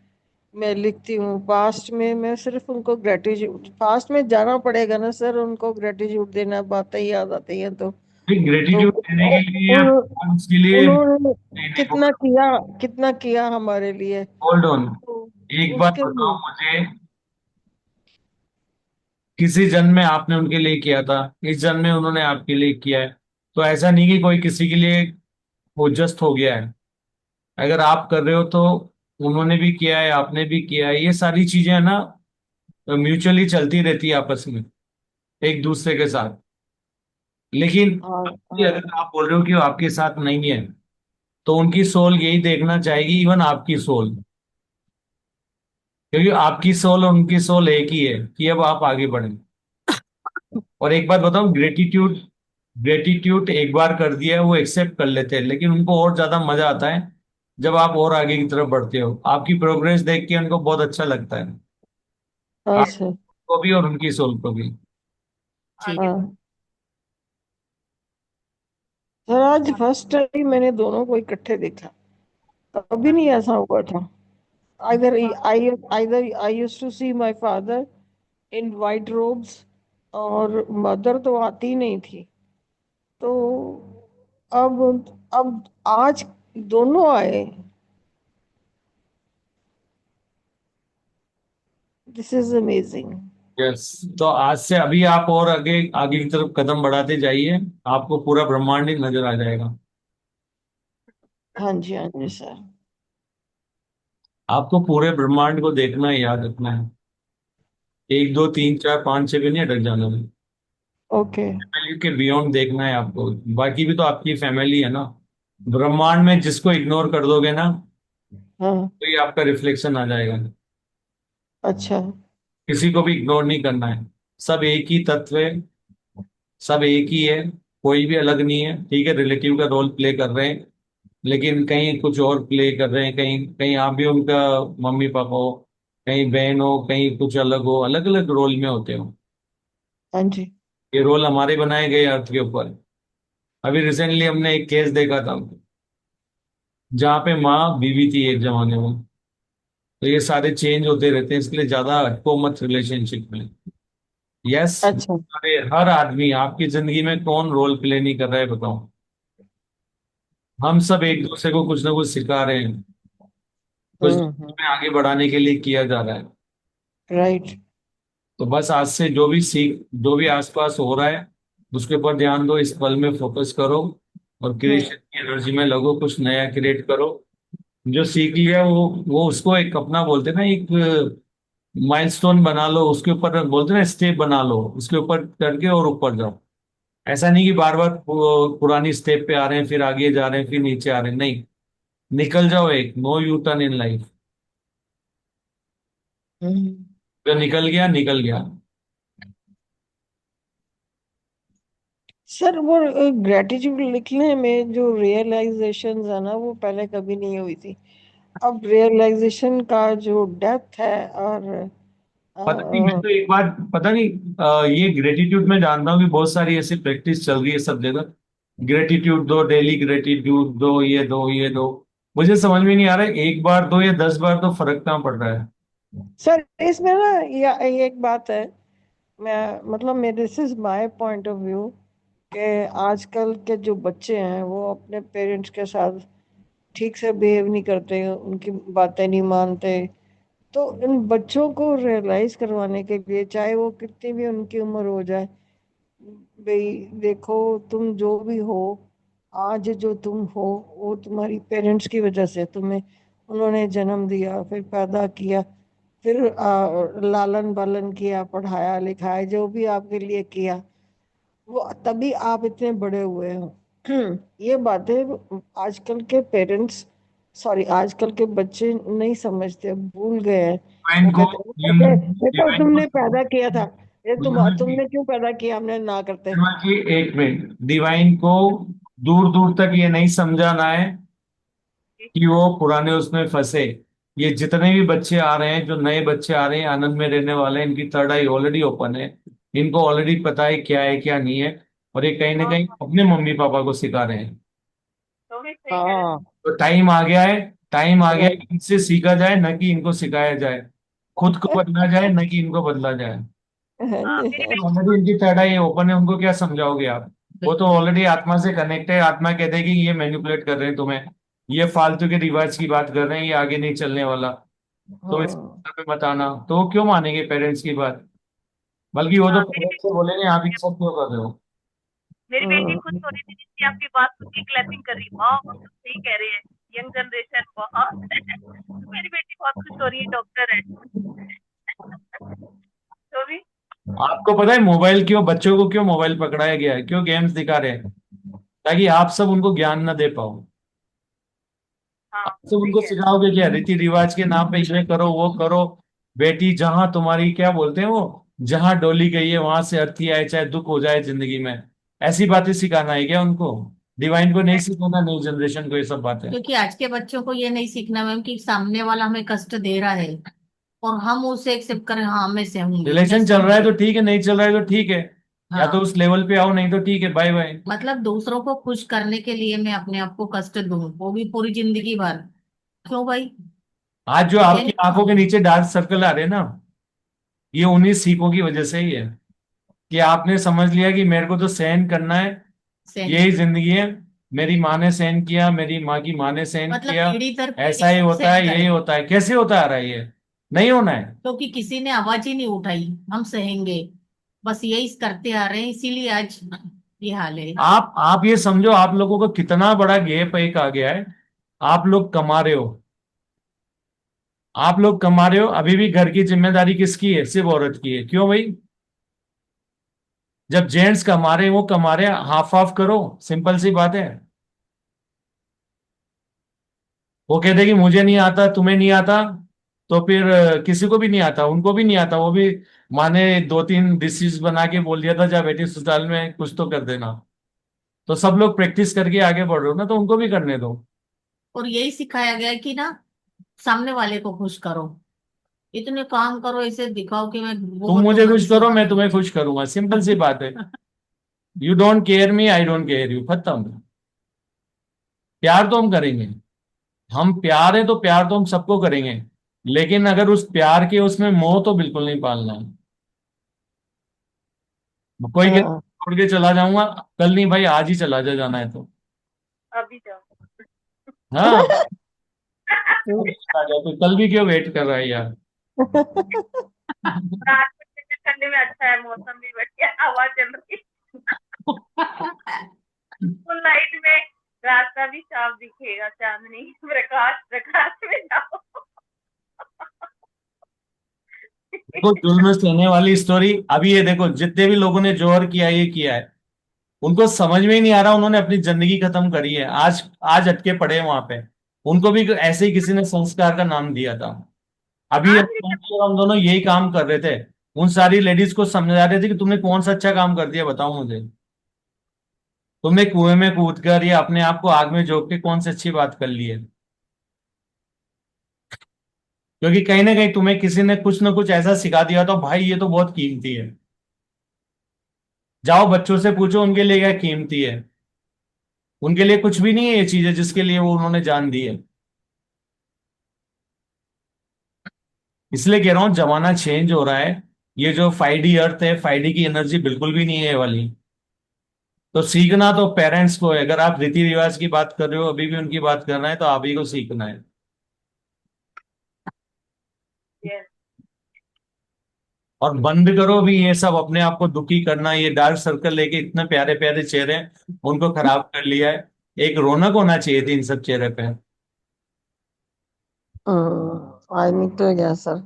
मैं लिखती हूँ। पास्ट में मैं सिर्फ उनको ग्रेटिट्यूड, पास्ट में जाना पड़ेगा ना सर, उनको ग्रेटिट्यूड देना, बातें याद आती हैं तो ग्रेटिट्यूड देने के लिए उसके लिए उन्होंने नहीं, नहीं, कितना किया हमारे लिए। Hold on. तो एक बात उसके बताओ लिए मुझे, किसी जन्म में आपने उनके लिए किया था, इस जन्म में उन्होंने आपके लिए किया है। तो ऐसा नहीं कि कोई किसी के लिए वो जस्ट हो गया है। अगर आप कर रहे हो तो उन्होंने भी किया है, आपने भी किया है। ये सारी चीजें है ना, म्यूचुअली चलती रहती है आपस में, एक दूसरे के साथ। लेकिन हाँ ये हाँ अगर आप बोल रहे हो कि वो आपके साथ नहीं है, तो उनकी सोल यही देखना चाहेगी, इवन आपकी सोल, क्योंकि आपकी सोल और उनकी सोल एक ही है कि अब आप आगे बढ़ें। और एक बात बताऊं, ग्रेटिट्यूड ग्रेटिट्यूड एक बार कर दिया है वो एक्सेप्ट कर लेते हैं, लेकिन उनको और ज्यादा मजा आता है जब आप और आगे की तरफ बढ़ते हो। आपकी प्रोग्रेस देख के उनको बहुत अच्छा लगता है, हाँ सर। आपको भी और उनकी सोल को भी। हाँ सर, आज फर्स्ट टाइम मैंने दोनों को इकट्ठे देखा, कभी नहीं ऐसा हुआ था। either either I used to see my father in white robes, और मदर तो आती ही नहीं थी। तो अब आज दोनों आए। This is amazing. यस। तो आज से अभी आप और आगे आगे की तरफ कदम बढ़ाते जाइए, आपको पूरा ब्रह्मांड ही नजर आ जाएगा। हाँ जी, हाँ जी सर। आपको पूरे ब्रह्मांड को देखना है, याद रखना है। एक दो तीन चार पाँच छह भी नहीं अटक जाना है। ओके। फैमिली के बियॉन्ड देखना है आपको। बाकी भी तो आपकी फैमिली है ना। ब्रह्मांड में जिसको इग्नोर कर दोगे ना, हाँ। तो ये आपका रिफ्लेक्शन आ जाएगा। अच्छा। किसी को भी इग्नोर नहीं करना है। सब एक ही तत्व है, सब एक ही है, कोई भी अलग नहीं है। ठीक है, रिलेटिव का रोल प्ले कर रहे हैं, लेकिन कहीं कुछ और प्ले कर रहे हैं, कहीं कहीं आप भी उनका मम्मी पापा हो, कहीं बहन हो, कहीं कुछ अलग हो, अलग अलग रोल में होते हो। हाँ जी। ये रोल हमारे बनाए गए अर्थ के ऊपर। अभी रिसेंटली हमने एक केस देखा था जहाँ पे माँ बीवी थी एक जमाने में। तो ये सारे चेंज होते रहते हैं, इसलिए ज्यादा अटको मत रिलेशनशिप में। यस। अच्छा। अरे हर आदमी आपकी जिंदगी में कौन रोल प्ले नहीं कर रहा है बताओ। हम सब एक दूसरे को कुछ ना कुछ सिखा रहे हैं, कुछ हम्म। में आगे बढ़ाने के लिए किया जा रहा है। राइट। तो बस आज से जो भी सीख, जो भी आसपास हो रहा है, उसके ऊपर ध्यान दो, इस पल में फोकस करो और क्रिएशन की एनर्जी में लगो, कुछ नया क्रिएट करो। जो सीख लिया वो उसको एक अपना बोलते हैं ना, एक माइलस्टोन बना लो, उसके ऊपर बोलते हैं ना स्टेप बना लो, उसके ऊपर करके और ऊपर जाओ। ऐसा नहीं कि बार बार पुरानी स्टेप पे आ रहे हैं, फिर आगे जा रहे हैं, फिर नीचे आ रहे हैं, नहीं। निकल जाओ, एक no U turn in life. जो निकल गया निकल गया। सर वो ग्रेटिट्यूड लिखने में जो रियलाइजेशन है ना, वो पहले कभी नहीं हुई थी। अब रियलाइजेशन का जो डेप्थ है, और पता नहीं, मैं तो एक बार पता नहीं, ये ग्रेटिट्यूड में जानता हूँ कि बहुत सारी ऐसी प्रैक्टिस चल रही है सब जगह। ग्रेटिट्यूड दो, डेली ग्रेटिट्यूड दो, ये दो, ये दो। मुझे समझ में नहीं आ रहा है, एक बार दो या 10 बार तो फर्क कहाँ पड़ रहा है। सर इसमें ना ये एक बात है। मैं मतलब मेरे this is my point of view कि आजकल के जो बच्चे हैं वो अपने पेरेंट्स के साथ ठीक से बिहेव नहीं करते, उनकी बातें नहीं मानते। तो इन बच्चों को रियलाइज करवाने के लिए, चाहे वो कितनी भी उनकी उम्र हो जाए, भाई देखो, तुम जो भी हो, आज जो तुम हो वो तुम्हारी पेरेंट्स की वजह से। तुम्हें उन्होंने जन्म दिया, फिर पैदा किया, फिर लालन पालन किया, पढ़ाया लिखाया, जो भी आपके लिए किया, वो तभी आप इतने बड़े हुए हो। ये बातें आजकल के पेरेंट्स, सॉरी आजकल के बच्चे नहीं समझते, भूल गए हैं। डिवाइन वो को कहते हैं देखो डिवाइन को तुमने पैदा किया था, ये जी, तुमने क्यों पैदा किया, हमने ना करते। एक मिनट, डिवाइन को दूर दूर तक ये नहीं समझाना है कि वो पुराने उसमें फंसे। ये जितने भी बच्चे आ रहे हैं, जो नए बच्चे आ रहे हैं आनंद में रहने वाले हैं, इनकी थर्ड आई ऑलरेडी ओपन है। इनको ऑलरेडी पता है क्या है क्या नहीं है, और ये कहीं ना कहीं अपने मम्मी पापा को सिखा रहे हैं। तो भी सही कह रहे हैं। तो टाइम आ गया है, टाइम आ गया है कि इनसे सीखा जाए, न कि इनको सिखाया जाए। खुद को बदला जाए, न कि इनको बदला जाए। मेरी बेटी ऑलरेडी इनकी थर्ड आई ओपन है, उनको क्या समझाओगे आप? वो तो ऑलरेडी आत्मा से कनेक्ट है। आत्मा कहते हैं कि ये मैनिपुलेट कर रहे हैं तुम्हें, ये फालतू के रिवाज की बात कर रहे हैं, ये आगे नहीं चलने वाला। तो इस पे बताना तो वो क्यों मानेंगे पेरेंट्स की बात? बल्कि वो तो मेरी पेरेंट्स से बोलेंगे आप एक्सेप्ट क्यों कर रहे हो। मेरी बेटी खुद हो रही थी जिसकी आपकी बात सुन के क्लैपिंग कर रही, वाह हम तो सही कह रहे हैं, यंग जनरेशन बहुत मेरी बेटी बहुत खुश हो रही है, डॉक्टर है। तो भी आपको पता है मोबाइल क्यों, बच्चों को क्यों मोबाइल पकड़ाया गया है, क्यों गेम्स दिखा रहे हैं? ताकि आप सब उनको ज्ञान न दे पाओ। हाँ आप सब सही उनको कह रहे सिखाओगे क्या, रीति रिवाज के नाम पे ये करो वो करो। बेटी जहां तुम्हारी क्या बोलते हैं वो, जहां डोली गई है वहां से अर्थी आए, चाहे दुख हो जाए जिंदगी में। ऐसी बातें सिखाना है क्या उनको? डिवाइन को नहीं सिखाना, नई जनरेशन को ये सब बातें। क्योंकि आज के बच्चों को ये नहीं सीखना मैम कि सामने वाला हमें कष्ट दे रहा है और हम उसे एक्सेप्ट करें, हाँ मैं सहूंगी मैं रिलेशन चल रहा है सहूंगी। तो ठीक है, नहीं चल रहा है तो ठीक है। या तो हाँ, उस लेवल पे आओ, नहीं तो ठीक है, बाय बाय। मतलब दूसरों को खुश करने के लिए मैं अपने आप को कष्ट दूं, वो भी पूरी जिंदगी भर? क्यों भाई? आज जो ये आपकी आंखों के नीचे डार्क सर्कल आ रहे हैं ना, ये उन्हीं सीखों की वजह से ही है कि आपने समझ लिया कि मेरे को तो सहन करना है, सहन यही जिंदगी है। मेरी माँ ने सहन किया, मेरी माँ की माँ ने सहन मतलब किया। पीढ़ी दर ऐसा पीढ़ी ही सब होता सहन है, यही करें, होता है। कैसे होता आ रहा है ये? नहीं होना है। क्योंकि किसी ने आवाज ही नहीं उठाई हम सहेंगे, बस यही करते आ रहे हैं, इसीलिए आज ये हाल है। आप ये समझो, आप लोगों को कितना बड़ा गैप एक आ गया है। आप लोग कमा रहे हो, आप लोग कमा रहे हो, अभी भी घर की जिम्मेदारी किसकी है? सिर्फ औरत की है। क्यों भाई? जब जेंट्स कमा रहे हैं, वो कमा रहे हैं, हाफ हाफ करो। सिंपल सी बात है। वो कहते हैं कि मुझे नहीं आता, तुम्हें नहीं आता, तो फिर किसी को भी नहीं आता, उनको भी नहीं आता, वो भी माँ ने दो तीन डिशेस बना के बोल दिया था जा बेटी ससुराल में कुछ तो कर देना। तो सब लोग प्रैक्टिस करके आगे बढ़ रहे हो ना, तो उनको भी करने दो। और यही सिखाया गया है कि ना सामने वाले को खुश करो, इतने काम करो, ऐसे दिखाओ कि मैं तुम बहुत मुझे मन खुश से करो, मैं तुम्हें खुश करूंगा। सिंपल सी बात है। You don't care me, I don't care you, खत्म। प्यार तो हम करेंगे, हम प्यार है तो प्यार तो हम सबको करेंगे। लेकिन अगर उस प्यार के उसमें मोह तो बिल्कुल नहीं पालना है। कोई कहता है, छोड़ के चला जाऊंगा, कल नहीं भाई, आज ही चला जा, जाना है तो। अभी जाओ। हाँ, आ जाओ, तो कल भी क्यों वेट कर रहा है यार? रात में ठंडे में अच्छा है, मौसम भी बढ़िया, हवा चल रही फुल लाइट में, रास्ता भी साफ दिखेगा, चांदनी प्रकाश प्रकाश में जाओ। देखो जुल्म सहने वाली स्टोरी अभी ये देखो, जितने भी लोगों ने जोहर किया ये किया है, उनको समझ में ही नहीं आ रहा, उन्होंने अपनी जिंदगी खत्म करी है। आज आज अटके पड़े हैं वहां पे। उनको भी ऐसे ही किसी ने संस्कार का नाम दिया था। अभी हाँ हम दोनों यही काम कर रहे थे, उन सारी लेडीज को समझा रहे थे कि तुमने कौन सा अच्छा काम कर दिया, बताओ मुझे। तुमने कुएं में कूद कर या अपने आप को आग में झोंक के कौन सी अच्छी बात कर ली है? क्योंकि कहीं ना कहीं तुम्हें किसी ने कुछ ना कुछ ऐसा सिखा दिया तो भाई ये तो बहुत कीमती है। जाओ बच्चों से पूछो उनके लिए क्या कीमती है। उनके लिए कुछ भी नहीं है ये चीजें जिसके लिए वो उन्होंने जान दी है। इसलिए कह रहा हूं जमाना चेंज हो रहा है। ये जो 5D अर्थ है, 5D की एनर्जी बिल्कुल भी नहीं है ये वाली। तो सीखना तो पेरेंट्स को है। अगर आप रीति रिवाज की बात कर रहे हो, अभी भी उनकी बात करना है, तो आप ही को सीखना है। yes. और बंद करो भी ये सब अपने आप को दुखी करना, ये डार्क सर्कल लेके इतने प्यारे प्यारे चेहरे उनको खराब कर लिया है। एक रौनक होना चाहिए थी इन सब चेहरे पे। आई नीड टू गया सर।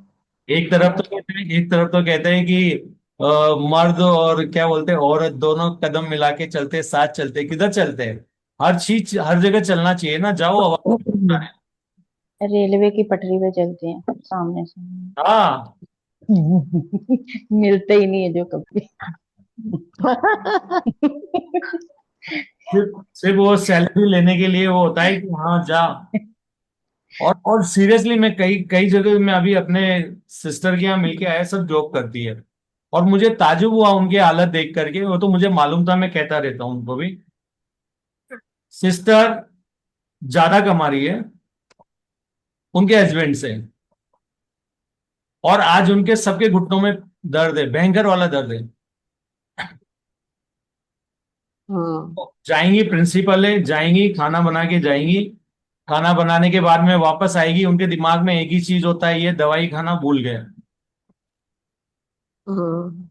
एक तरफ तो कहते हैं कि मर्द और क्या बोलते हैं औरत दोनों कदम मिला के चलते, साथ चलते, किधर चलते हैं? हर चीज हर जगह चलना चाहिए ना, जाओ आवाज। रेलवे की पटरी पे चलते हैं सामने से। हाँ, मिलते ही नहीं है जो कभी। सिर्फ सिर्फ वो सैलरी लेने के लिए वो होता है कि हाँ जा। और सीरियसली मैं कई कई जगह में अभी अपने सिस्टर के यहाँ मिलके आया, सब जॉब करती है, और मुझे ताज्जुब हुआ उनकी हालत देख करके। वो तो मुझे मालूम था, मैं कहता रहता हूँ उनको भी, सिस्टर ज्यादा कमा रही है उनके हस्बैंड से, और आज उनके सबके घुटनों में दर्द है, भयंकर वाला दर्द है। हाँ। जाएंगी, प्रिंसिपल है, जाएंगी खाना बना के जाएंगी, खाना बनाने के बाद में वापस आएगी, उनके दिमाग में एक ही चीज होता है, ये दवाई खाना भूल गए। हाँ।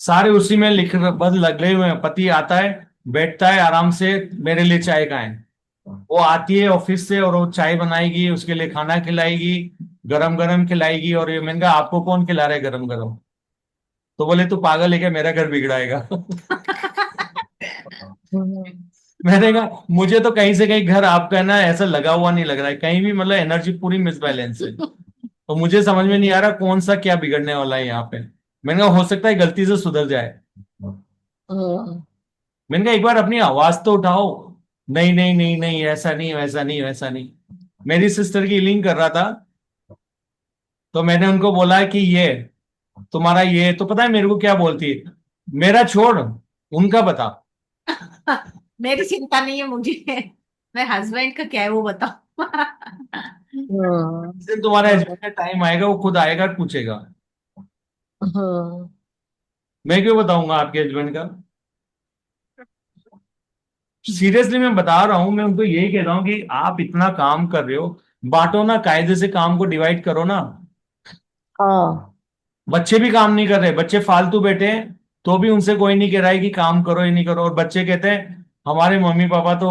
सारे उसी में लिख बस लगे हुए हैं। पति आता है, बैठता है आराम से, मेरे लिए चाय का है। वो आती है ऑफिस से और वो चाय बनाएगी, उसके लिए खाना खिलाएगी, गरम गरम खिलाएगी। और ये मैंने कहा आपको कौन खिला रहा है गरम गरम? तो बोले तू पागल है क्या, मेरा घर बिगड़ाएगा। मैंने कहा मुझे तो कहीं से कहीं घर आपका ना ऐसा लगा हुआ नहीं लग रहा है, कहीं भी मतलब एनर्जी पूरी मिसबैलेंस है। तो मुझे समझ में नहीं आ रहा कौन सा क्या बिगड़ने वाला है यहाँ पे। मैंने कहा हो सकता है गलती से सुधर जाए। हाँ। मैंने कहा एक बार अपनी आवाज तो उठाओ। नहीं नहीं नहीं नहीं, ऐसा नहीं, वैसा नहीं, वैसा नहीं। मेरी सिस्टर की हीलिंग कर रहा था, तो मैंने उनको बोला कि ये तुम्हारा ये, तो पता है मेरे को क्या बोलती है? मेरा छोड़, उनका बता। मेरी चिंता नहीं है मुझे, मैं हस्बैंड का क्या है वो बताओ। हाँ। जिस दिन तुम्हारे हस्बैंड का टाइम आएगा वो खुद आएगा और पूछेगा। हाँ। मैं क्यों बताऊंगा आपके हस्बैंड का? सीरियसली मैं बता रहा हूं, मैं उनको यही कह रहा हूं कि आप इतना काम कर रहे हो, बांटो ना, कायदे से काम को डिवाइड करो ना। हाँ। बच्चे भी काम नहीं कर रहे, बच्चे फालतू बैठे हैं, तो भी उनसे कोई नहीं कह रहा है कि काम करो या नहीं करो। और बच्चे कहते हैं हमारे मम्मी पापा तो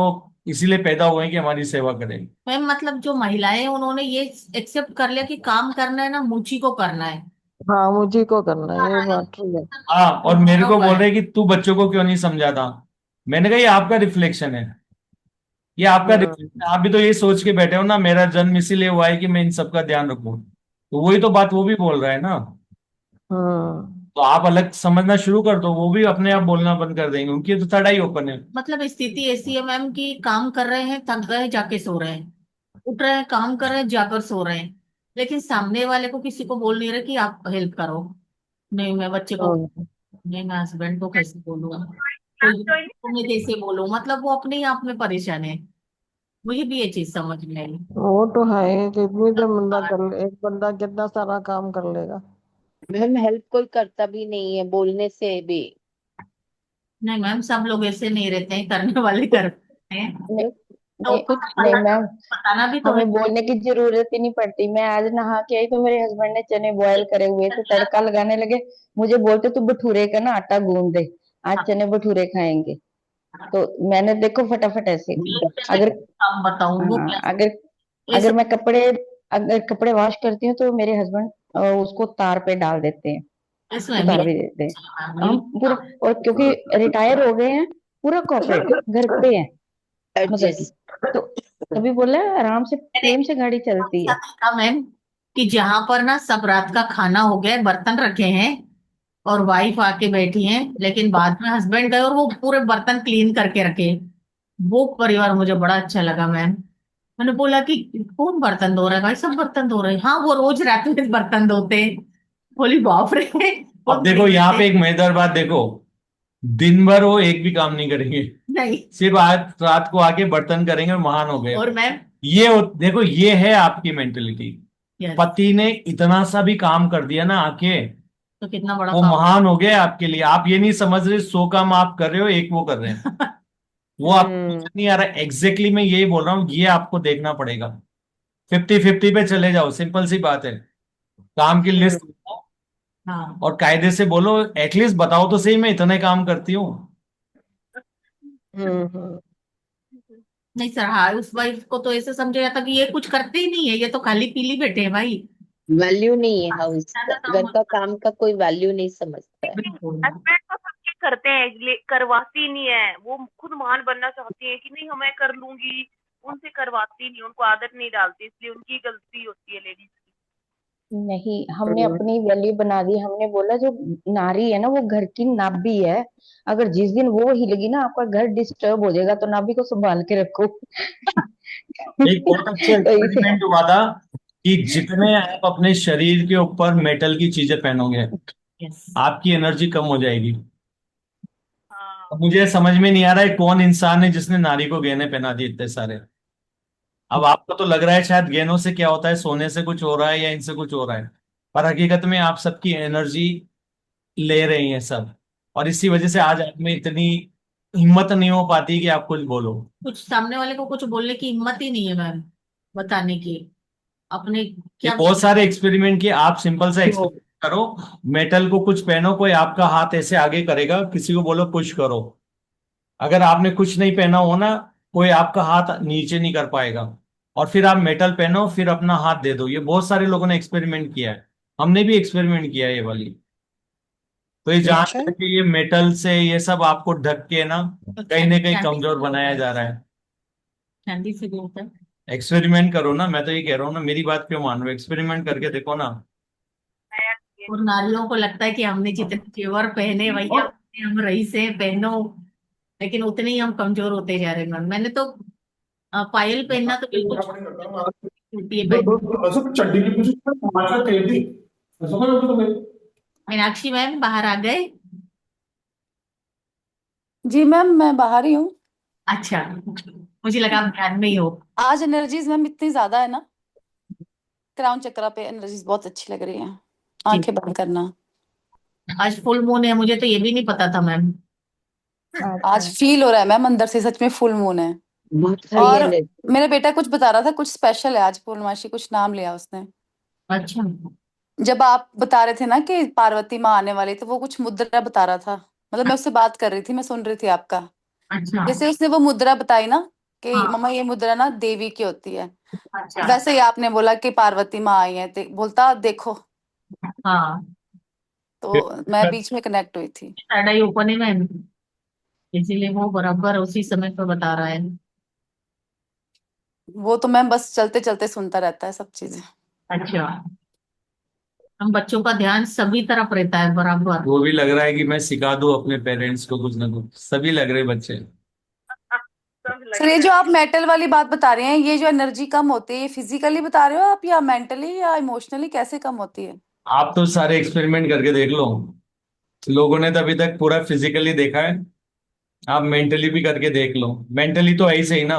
इसीलिए पैदा हुए हैं कि हमारी सेवा करें। मैम मतलब जो महिलाएं हैं, उन्होंने ये एक्सेप्ट कर लिया कि काम करना है ना, मुझी को करना है। हाँ, मुझे को करना है, ये बात ठीक है। हाँ, और मेरे तो को बोल करें। रहे कि तू बच्चों को क्यों नहीं समझाता। मैंने कहा ये आपका रिफ्लेक्शन है, ये आपका हाँ। रिफ्लेक्शन। आप भी तो ये सोच के बैठे हो ना, मेरा जन्म इसीलिए हुआ है कि मैं इन सबका ध्यान रखूं। तो वही तो बात वो भी बोल रहा है ना। हाँ। तो आप अलग समझना शुरू कर दो, वो भी अपने आप बोलना बंद कर देंगे, उनकी तो थर्ड आई ओपन है। मतलब स्थिति ऐसी है मैम कि काम कर रहे हैं, थक गए, जाके सो रहे हैं, उठ रहे हैं, काम कर रहे हैं, जाकर सो रहे हैं। लेकिन सामने वाले को किसी को बोल नहीं रहे कि आप हेल्प करो। नहीं मैं बच्चे को, हाँ। नहीं मैं हस्बैंड को कैसे बोलूँ, कोई को मैं कैसे बोलूँ, मतलब वो अपने ही आप में परेशान है। मुझे भी ये चीज समझ में आई। वो तो है कि इतनी देर बंदा कर ले, एक बंदा कितना सारा काम कर लेगा। मैम हेल्प कोई करता भी नहीं है बोलने से भी। नहीं मैम, सब लोग ऐसे नहीं रहते हैं, करने वाले करते हैं। नहीं तो नहीं कुछ नहीं मैम, बताना भी तो है। हमें बोलने की जरूरत ही नहीं पड़ती। मैं आज नहा के आई तो मेरे हस्बैंड ने चने बॉयल करे हुए थे, तड़का लगाने लगे, मुझे बोलते तू भटूरे का ना आटा गूंद दे, आज चने भटूरे खाएंगे। तो मैंने देखो फटाफट ऐसे की। अगर काम बताऊं वो हाँ, क्या, अगर ऐसा अगर मैं कपड़े अगर कपड़े वॉश करती हूँ तो मेरे हस्बैंड उसको तार पे डाल देते हैं, इसमें भी उतार भी देते हैं। अच्छा, हम पूरा, और क्योंकि रिटायर हो गए हैं, पूरा कॉपरेट घर पे है, मतलब की, तो तभी बोला आराम से प्रेम से गाड़ी चलती है। था मैम कि जहां पर ना सब रात का खाना हो गया है, बर्तन रखे हैं और वाइफ आके बैठी है, लेकिन बाद में हस्बैंड गए और वो पूरे बर्तन क्लीन करके रखे। वो परिवार मुझे बड़ा अच्छा लगा मैम। मैंने बोला कि कौन बर्तन धो रहा है भाई, सब बर्तन धो रहे हैं, हाँ वो रोज रात में बर्तन धोते हैं। बोली बाप रे, अब बहुत देखो मेहनत यहाँ है। पे एक मजेदार बात देखो, दिन भर वो एक भी काम नहीं करेंगे, नहीं, सिर्फ आज रात को आके बर्तन करेंगे और महान हो गए। और मैम देखो ये है आपकी मेंटेलिटी। यस, पति ने इतना सा भी काम कर दिया ना आके, तो कितना बड़ा वो काम। महान हो गए आपके लिए। आप ये नहीं समझ रहे 100 काम आप कर रहे हो, एक वो कर रहे हैं। वो आपको हम्म। समझ नहीं आ रहा। एग्जैक्टली मैं यही बोल रहा हूँ, ये आपको देखना पड़ेगा। 50-50 पे चले जाओ, सिंपल सी बात है। काम की लिस्ट हम्म। हाँ और कायदे से बोलो, एटलीस्ट बताओ तो सही मैं इतने काम करती हूँ। हम्म। नहीं सर, हाँ उस वाइफ को तो ऐसे समझा जाता कि ये कुछ करते ही नहीं है, ये तो खाली पीली बैठे हैं भाई। वैल्यू नहीं है हाउस का, ज्यादा काम घर का काम का कोई वैल्यू नहीं समझता है। बिल्कुल। हस्बैंड तो सबके करते हैं, करवाती नहीं है। वो खुद महान बनना चाहती है कि नहीं हमें कर लूंगी, उनसे करवाती नहीं, उनको आदत नहीं डालती, इसलिए उनकी गलती होती है लेडीज की। नहीं, हमने तो अपनी वैल्यू बना दी। हमने बोला जो नारी है ना वो घर की नाभि है। अगर जिस दिन वो हिलेगी ना आपका घर डिस्टर्ब हो जाएगा, तो नाभि को संभाल के रखो। एक बहुत अच्छा तो इसे एक्सपेरिमेंट हुआ था कि जितने आप अपने शरीर के ऊपर मेटल की चीजें पहनोगे आपकी एनर्जी कम हो जाएगी। अब मुझे समझ में नहीं आ रहा है कौन इंसान है जिसने नारी को गहने पहना दिए इतने सारे। अब आपको तो लग रहा है शायद गहनों से क्या होता है, सोने से कुछ हो रहा है या इनसे कुछ हो रहा है, पर हकीकत में आप सबकी एनर्जी ले रही हैं सब। और इसी वजह से आज आप में इतनी हिम्मत नहीं हो पाती कि आप कुछ बोलो। कुछ सामने वाले को कुछ बोलने की हिम्मत ही नहीं है मैम, बताने की अपने ये क्या। बहुत सारे एक्सपेरिमेंट किए, आप सिंपल सा एक्सपेरिमेंट करो। मेटल को कुछ पहनो, कोई आपका हाथ ऐसे आगे करेगा, किसी को बोलो पुश करो। अगर आपने कुछ नहीं पहना हो ना, कोई आपका हाथ नीचे नहीं कर पाएगा। और फिर आप मेटल पहनो, फिर अपना हाथ दे दो। ये बहुत सारे लोगों ने एक्सपेरिमेंट किया है, हमने भी एक्सपेरिमेंट किया है ये वाली। तो ये जान अच्छा। रहे कि ये मेटल से ये सब आपको ढक के ना कहीं कमजोर बनाया जा रहा है। ठंडी से भी होता है। एक्सपेरिमेंट करो ना, मैं तो ये कह रहा हूँ ना, मेरी बात क्यों मान रहे हो, एक्सपेरिमेंट करके देखो ना। और नारियों को लगता है कि हमने जितने जेवर पहने भैया उतने हम रईस हैं, पहनो, लेकिन उतने ही हम कमजोर होते जा रहे हैं मैम। मैंने तो पायल पहनना तो बिल्कुल छूटी है पहन। असं चड्डी की कुछ माशा कहती असं काय होतं तुम्ही? मीनाक्षी मैम बाहर आ गए? जी मैम, मैं बाहर ही हूँ। अच्छा, मुझे लगा आप ध्यान में ही हो। आज एनर्जीज मैम इतनी ज्यादा है ना, क्राउन चक्रा पे एनर्जीज बहुत अच्छी लग रही हैं। आंखें बंद करना। आज फुल मून है, मुझे तो ये भी नहीं पता था मैम। आज फील हो रहा है मैम अंदर से, सच में फुल मून है। और मेरा बेटा कुछ बता रहा था, कुछ स्पेशल है आज, पूर्णमासी कुछ नाम लिया उसने। अच्छा। जब आप बता रहे थे ना कि पार्वती माँ आने वाली, तो वो कुछ मुद्रा बता रहा था। मतलब मैं उससे बात कर रही थी, मैं सुन रही थी आपका। अच्छा। जैसे उसने वो मुद्रा बताई ना कि हाँ। मम्मा ये मुद्रा ना देवी की होती है, अच्छा। वैसे ही आपने बोला कि पार्वती माँ आई है, बोलता देखो। हाँ। तो मैं बीच में कनेक्ट हुई थी। थर्ड आई ओपन है मैम, इसीलिए वो बराबर उसी समय पर बता रहा है। वो तो मैम बस चलते चलते सुनता रहता है सब चीजें। अच्छा। हम बच्चों का ध्यान सभी तरफ रहता है बराबर। वो भी लग रहा है कि मैं सिखा दूं अपने पेरेंट्स को कुछ ना कुछ, सभी लग रहे बच्चे। सर ये जो आप मेंटल वाली बात बता रहे हैं, ये जो एनर्जी कम होती है, ये फिजिकली बता रहे हो आप या मेंटली या इमोशनली, कैसे कम होती है? आप तो सारे एक्सपेरिमेंट करके देख लो, लोगों ने तो अभी तक पूरा फिजिकली देखा है। आप मेंटली भी करके देख लो। मेंटली तो ऐसे ही ना,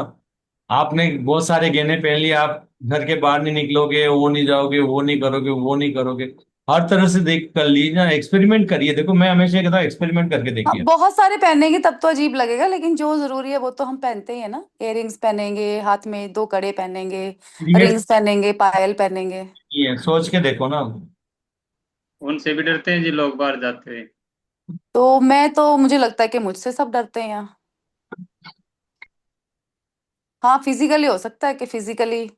आपने बहुत सारे गहने पहन लिए, आप घर के बाहर नहीं निकलोगे, वो नहीं जाओगे, वो नहीं करोगे, वो नहीं करोगे, हर तरह से देख कर लीजिए ना, एक्सपेरिमेंट करिए। देखो मैं हमेशा कहता हूँ एक्सपेरिमेंट करके हाँ, देखिए। बहुत सारे पहनेंगे तब तो अजीब लगेगा, लेकिन जो जरूरी है वो तो हम पहनते ही है ना। इयररिंग्स पहनेंगे, हाथ में 2 कड़े पहनेंगे, ये रिंग्स पहनेंगे, पायल पहनेंगे। ये सोच के देखो ना। उनसे भी डरते हैं जी लोग बाहर जाते हैं। तो मैं तो, मुझे लगता है कि मुझसे सब डरते हैं यहाँ। हाँ, फिजिकली हो सकता है कि फिजिकली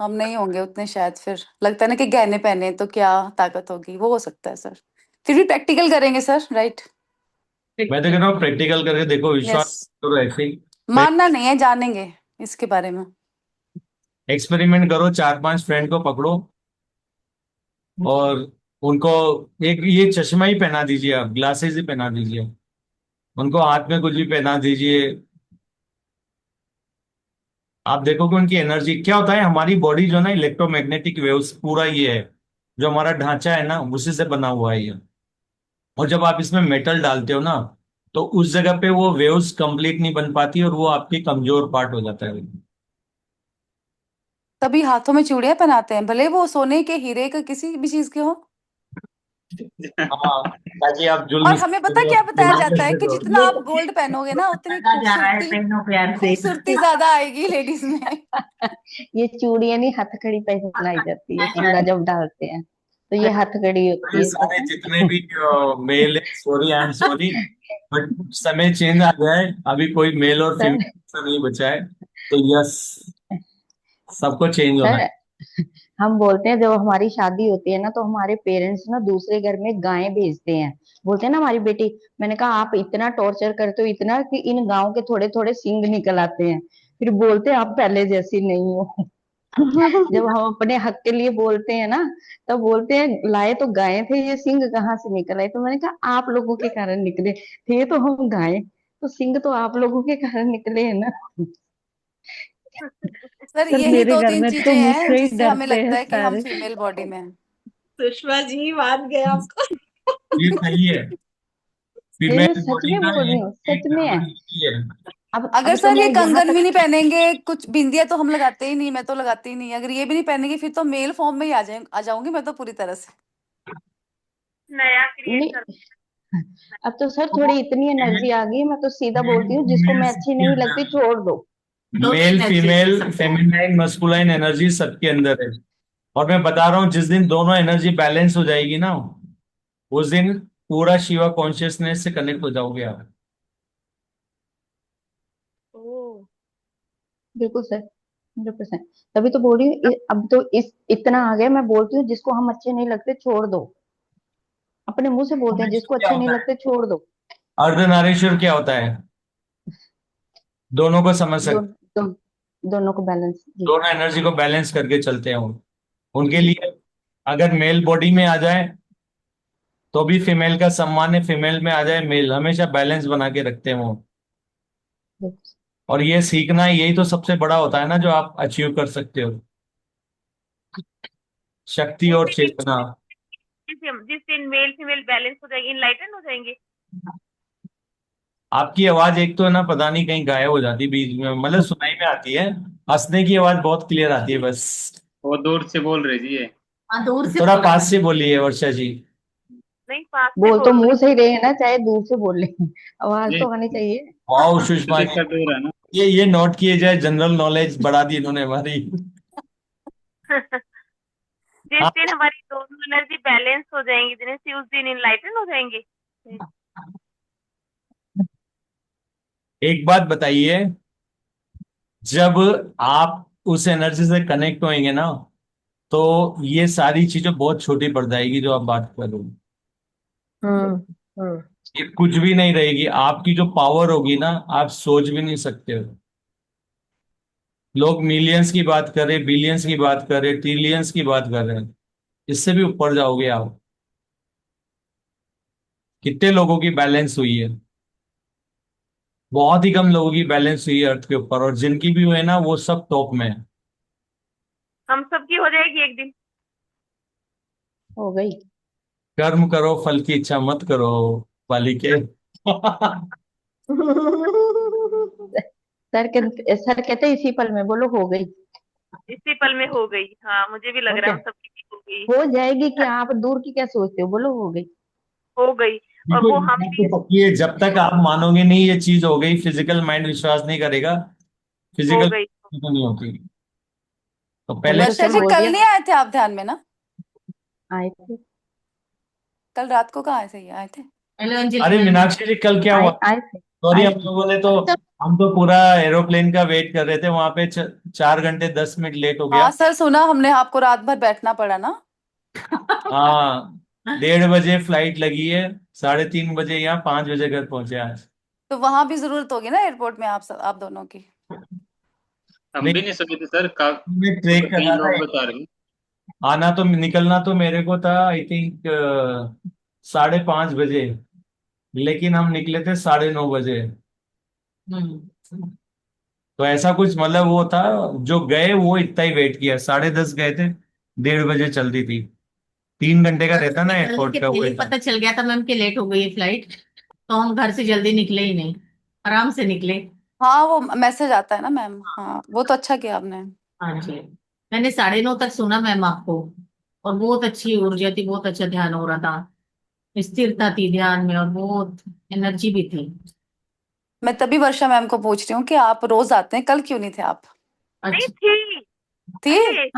हम नहीं होंगे उतने शायद, फिर लगता है ना कि गहने पहने तो क्या ताकत होगी, वो हो सकता है सर। फिर भी प्रैक्टिकल करेंगे सर, राइट? मैं तो कह रहा हूँ प्रैक्टिकल करके देखो, यस। विश्वास करो ऐसे ही। मानना नहीं है, जानेंगे इसके बारे में। एक्सपेरिमेंट करो, 4-5 फ्रेंड को पकड़ो और उनको एक ये चश्मा ही पहना दीजिए, आप ग्लासेस ही पहना दीजिए, उनको हाथ में कुछ भी पहना दीजिए। आप देखोगे उनकी एनर्जी क्या होता है। हमारी बॉडी जो है ना, इलेक्ट्रोमैग्नेटिक वेव्स पूरा ये है, जो हमारा ढांचा है ना उसी से बना हुआ है ये। और जब आप इसमें मेटल डालते हो ना, तो उस जगह पे वो वेव्स कंप्लीट नहीं बन पाती और वो आपकी कमजोर पार्ट हो जाता है। तभी हाथों में चूड़ियां पहनाते हैं, भले वो सोने के, हीरे के, किसी भी चीज के हो। हाँ, ताकि आप जुल्म और हमें पता क्या बताया जाता है कि जितना आप गोल्ड पहनोगे ना, उतनी जा रहा है, खूबसूरती पहनो प्यार से। खूबसूरती ज्यादा आएगी लेडीज में। ये चूड़ियां नहीं, हथकड़ी पहनाई जाती है चूड़ा जब डालते हैं, तो ये हथकड़ी होती ये है सारे इसमें। जितने भी मेल है, sorry I am sorry, but समय चेंज आ गया है, अभी कोई मेल और सर, फीमेल नहीं बचा है। तो यस, सबको चेंज होना सर है। हम बोलते हैं जब हमारी शादी होती है ना, तो हमारे पेरेंट्स ना दूसरे घर में गायें भेजते हैं। बोलते हैं ना हमारी बेटी, मैंने कहा आप इतना टॉर्चर करते हो इतना कि इन गायों के थोड़े थोड़े सींग निकल आते हैं, फिर बोलते हैं आप पहले जैसी नहीं हो। जब हम अपने हक के लिए बोलते हैं ना, तब बोलते हैं लाए तो गाय थे, ये सिंह कहाँ से निकल आए। तो मैंने कहा आप लोगों के कारण निकले थे, तो हम गाय, तो सिंह तो आप लोगों के कारण निकले हैं ना। सर सर यही मेरे दो घर तीन में तो चीजें हैं मुझसे ही जिससे हमें डरते लगता हैं है कि हम सारे। फीमेल बॉडी में हैं। सुषमा जी मान गए आपको। ये सही है, नहीं मैं फीमेल सच बॉडी में का बोल रही हूँ, एक सच में है। ये है। अगर अब तो सर मैं ये यहाँ कंगन भी तक, नहीं पहनेंगे, कुछ बिंदिया तो हम लगाते ही नहीं, मैं तो लगाती ही नहीं, अगर ये भी नहीं पहनेंगे फिर तो मेल फॉर्म में ही आ जाऊंगी मैं तो पूरी तरह से। नया क्रिएट नहीं कर। अब तो सर थोड़ी इतनी एनर्जी आ गई, मैं तो सीधा बोलती हूँ जिसको मैं अच्छी नहीं लगती छोड़ दो। Male female feminine masculine energy सबके अंदर है। और मैं बता रहा हूँ जिस दिन दोनों एनर्जी बैलेंस हो जाएगी ना, उस दिन पूरा शिवा कॉन्शियसनेस से कनेक्ट हो जाओगे आप। बिल्कुल सर, 100%। तभी तो बोल रही हूँ अब तो इस इतना आ गया, मैं बोलती हूँ जिसको हम अच्छे नहीं लगते छोड़ दो। अपने मुंह से बोलते हैं जिसको क्या अच्छे नहीं होता है लगते छोड़ दो। अर्धनारीश्वर क्या होता है, दोनों को समझ दो, सकते, दो, दोनों को बैलेंस जी। दोनों एनर्जी को बैलेंस करके चलते हैं उनके लिए अगर मेल बॉडी में आ जाए तो भी फीमेल का सम्मान है, फीमेल में आ जाए मेल, हमेशा बैलेंस बना के रखते हैं वो। और ये सीखना, यही तो सबसे बड़ा होता है ना जो आप अचीव कर सकते हो, शक्ति और चेतना। जिस दिन मेल फीमेल बैलेंस हो जाएंगे, इनलाइटन हो जाएंगे। आपकी आवाज एक तो है ना, पता नहीं कहीं गायब हो जाती बीच में, मतलब सुनाई में आती है, हंसने की आवाज बहुत क्लियर आती है बस। वो दूर से बोल रहे जी ये। हाँ दूर से थोड़ा बोल पास से बोलिए वर्षा जी। नहीं, पास से बोल तो बोल मुंह रहे। से ही रहे हैं ना, चाहे दूर से बोल ले, आवाज ये तो आनी चाहिए। वाह सुषमा जी, दिक्कत हो रहा है ना। ये नोट किए जाए, जनरल नॉलेज बढ़ा दी इन्होंने हमारी। जिस दिन हमारी दोनों एनर्जी बैलेंस हो जाएंगी दिनेश जी, उस दिन इनलाइटन हो जाएंगे। एक बात बताइए, जब आप उस एनर्जी से कनेक्ट होंगे ना, तो ये सारी चीजें बहुत छोटी पड़ जाएगी जो आप बात कर रहे हो, हम्म हम्म ये कुछ भी नहीं रहेगी, आपकी जो पावर होगी ना आप सोच भी नहीं सकते हो। लोग मिलियंस की बात कर रहे, बिलियंस की बात कर रहे, ट्रिलियंस की बात कर रहे हैं, इससे भी ऊपर जाओगे आप। कितने लोगों की बैलेंस हुई है, बहुत ही कम लोगों की बैलेंस हुई है अर्थ के ऊपर, और जिनकी भी हुई है ना वो सब टॉप में है। हम सबकी हो जाएगी एक दिन। हो गई। कर्म करो फल की इच्छा मत करो बालिके। सर कहते इसी पल में बोलो हो गई। इसी पल में हो गई। हाँ, मुझे भी लग और रहा क्या, है हम सबकी हो गई। हो जाएगी कि आप दूर की क्या सोचते हो, बोलो हो गई। हो गई। और देखो वो ये हम बात भी तो पक्की है, जब तक आप मानोगे नहीं ये चीज हो गई, फिजिकल माइंड विश्वास नहीं करेगा, हो फिजिकल गई। तो नहीं होती। तो तभी पहले तो वर्षा सर जी बोल कल दिया, नहीं आए थे आप ध्यान में ना? आए थे। कल रात को कहाँ से ये आए थे? हेलो अंजलि अरे मैम। मीनाक्षी जी कल क्या आए हुआ, आए थे सॉरी आए हम थे। लोगों ने तो, हम तो पूरा एरोप्लेन का वेट कर रहे थे वहां पे, 4 घंटे 10 मिनट लेट हो हाँ गया। सर, सुना हमने, आपको रात भर बैठना पड़ा ना। हाँ, 1:30 बजे फ्लाइट लगी है, 3:30 बजे यहाँ, 5 बजे घर पहुंचे आज। तो वहां भी जरूरत होगी ना एयरपोर्ट में आप दोनों की। हम नहीं, भी नहीं सोचे थे सर मैं वो ट्रेक तो कर कई रहा लोग था, बता रहे हैं। आना तो निकलना तो मेरे को था आई थिंक 5:30 बजे, लेकिन हम निकले थे 9:30 बजे। तो ऐसा कुछ मतलब वो था, जो गए वो इतना ही वेट किया, 10:30 गए थे, 1:30 बजे चलती थी, 3 घंटे का रहता ना निकलने एयरपोर्ट के का वो पहले ही था। पता चल गया था मैम कि लेट हो गई है फ्लाइट, तो हम घर से जल्दी निकले ही नहीं, आराम से निकले। हाँ वो मैसेज आता है ना मैम, हाँ वो तो अच्छा किया आपने। हाँ जी, मैंने 9:30 तक सुना मैम आपको, और बहुत अच्छी ऊर्जा थी, बहुत अच्छा ध्यान हो रहा था, स्थिरता थी ध्यान में, और बहुत एनर्जी भी थी। मैं तभी वर्षा मैम को पूछ रही हूँ कि आप रोज आते हैं, कल क्यों नहीं थे आप? नहीं अच्छा थी। थी? अरे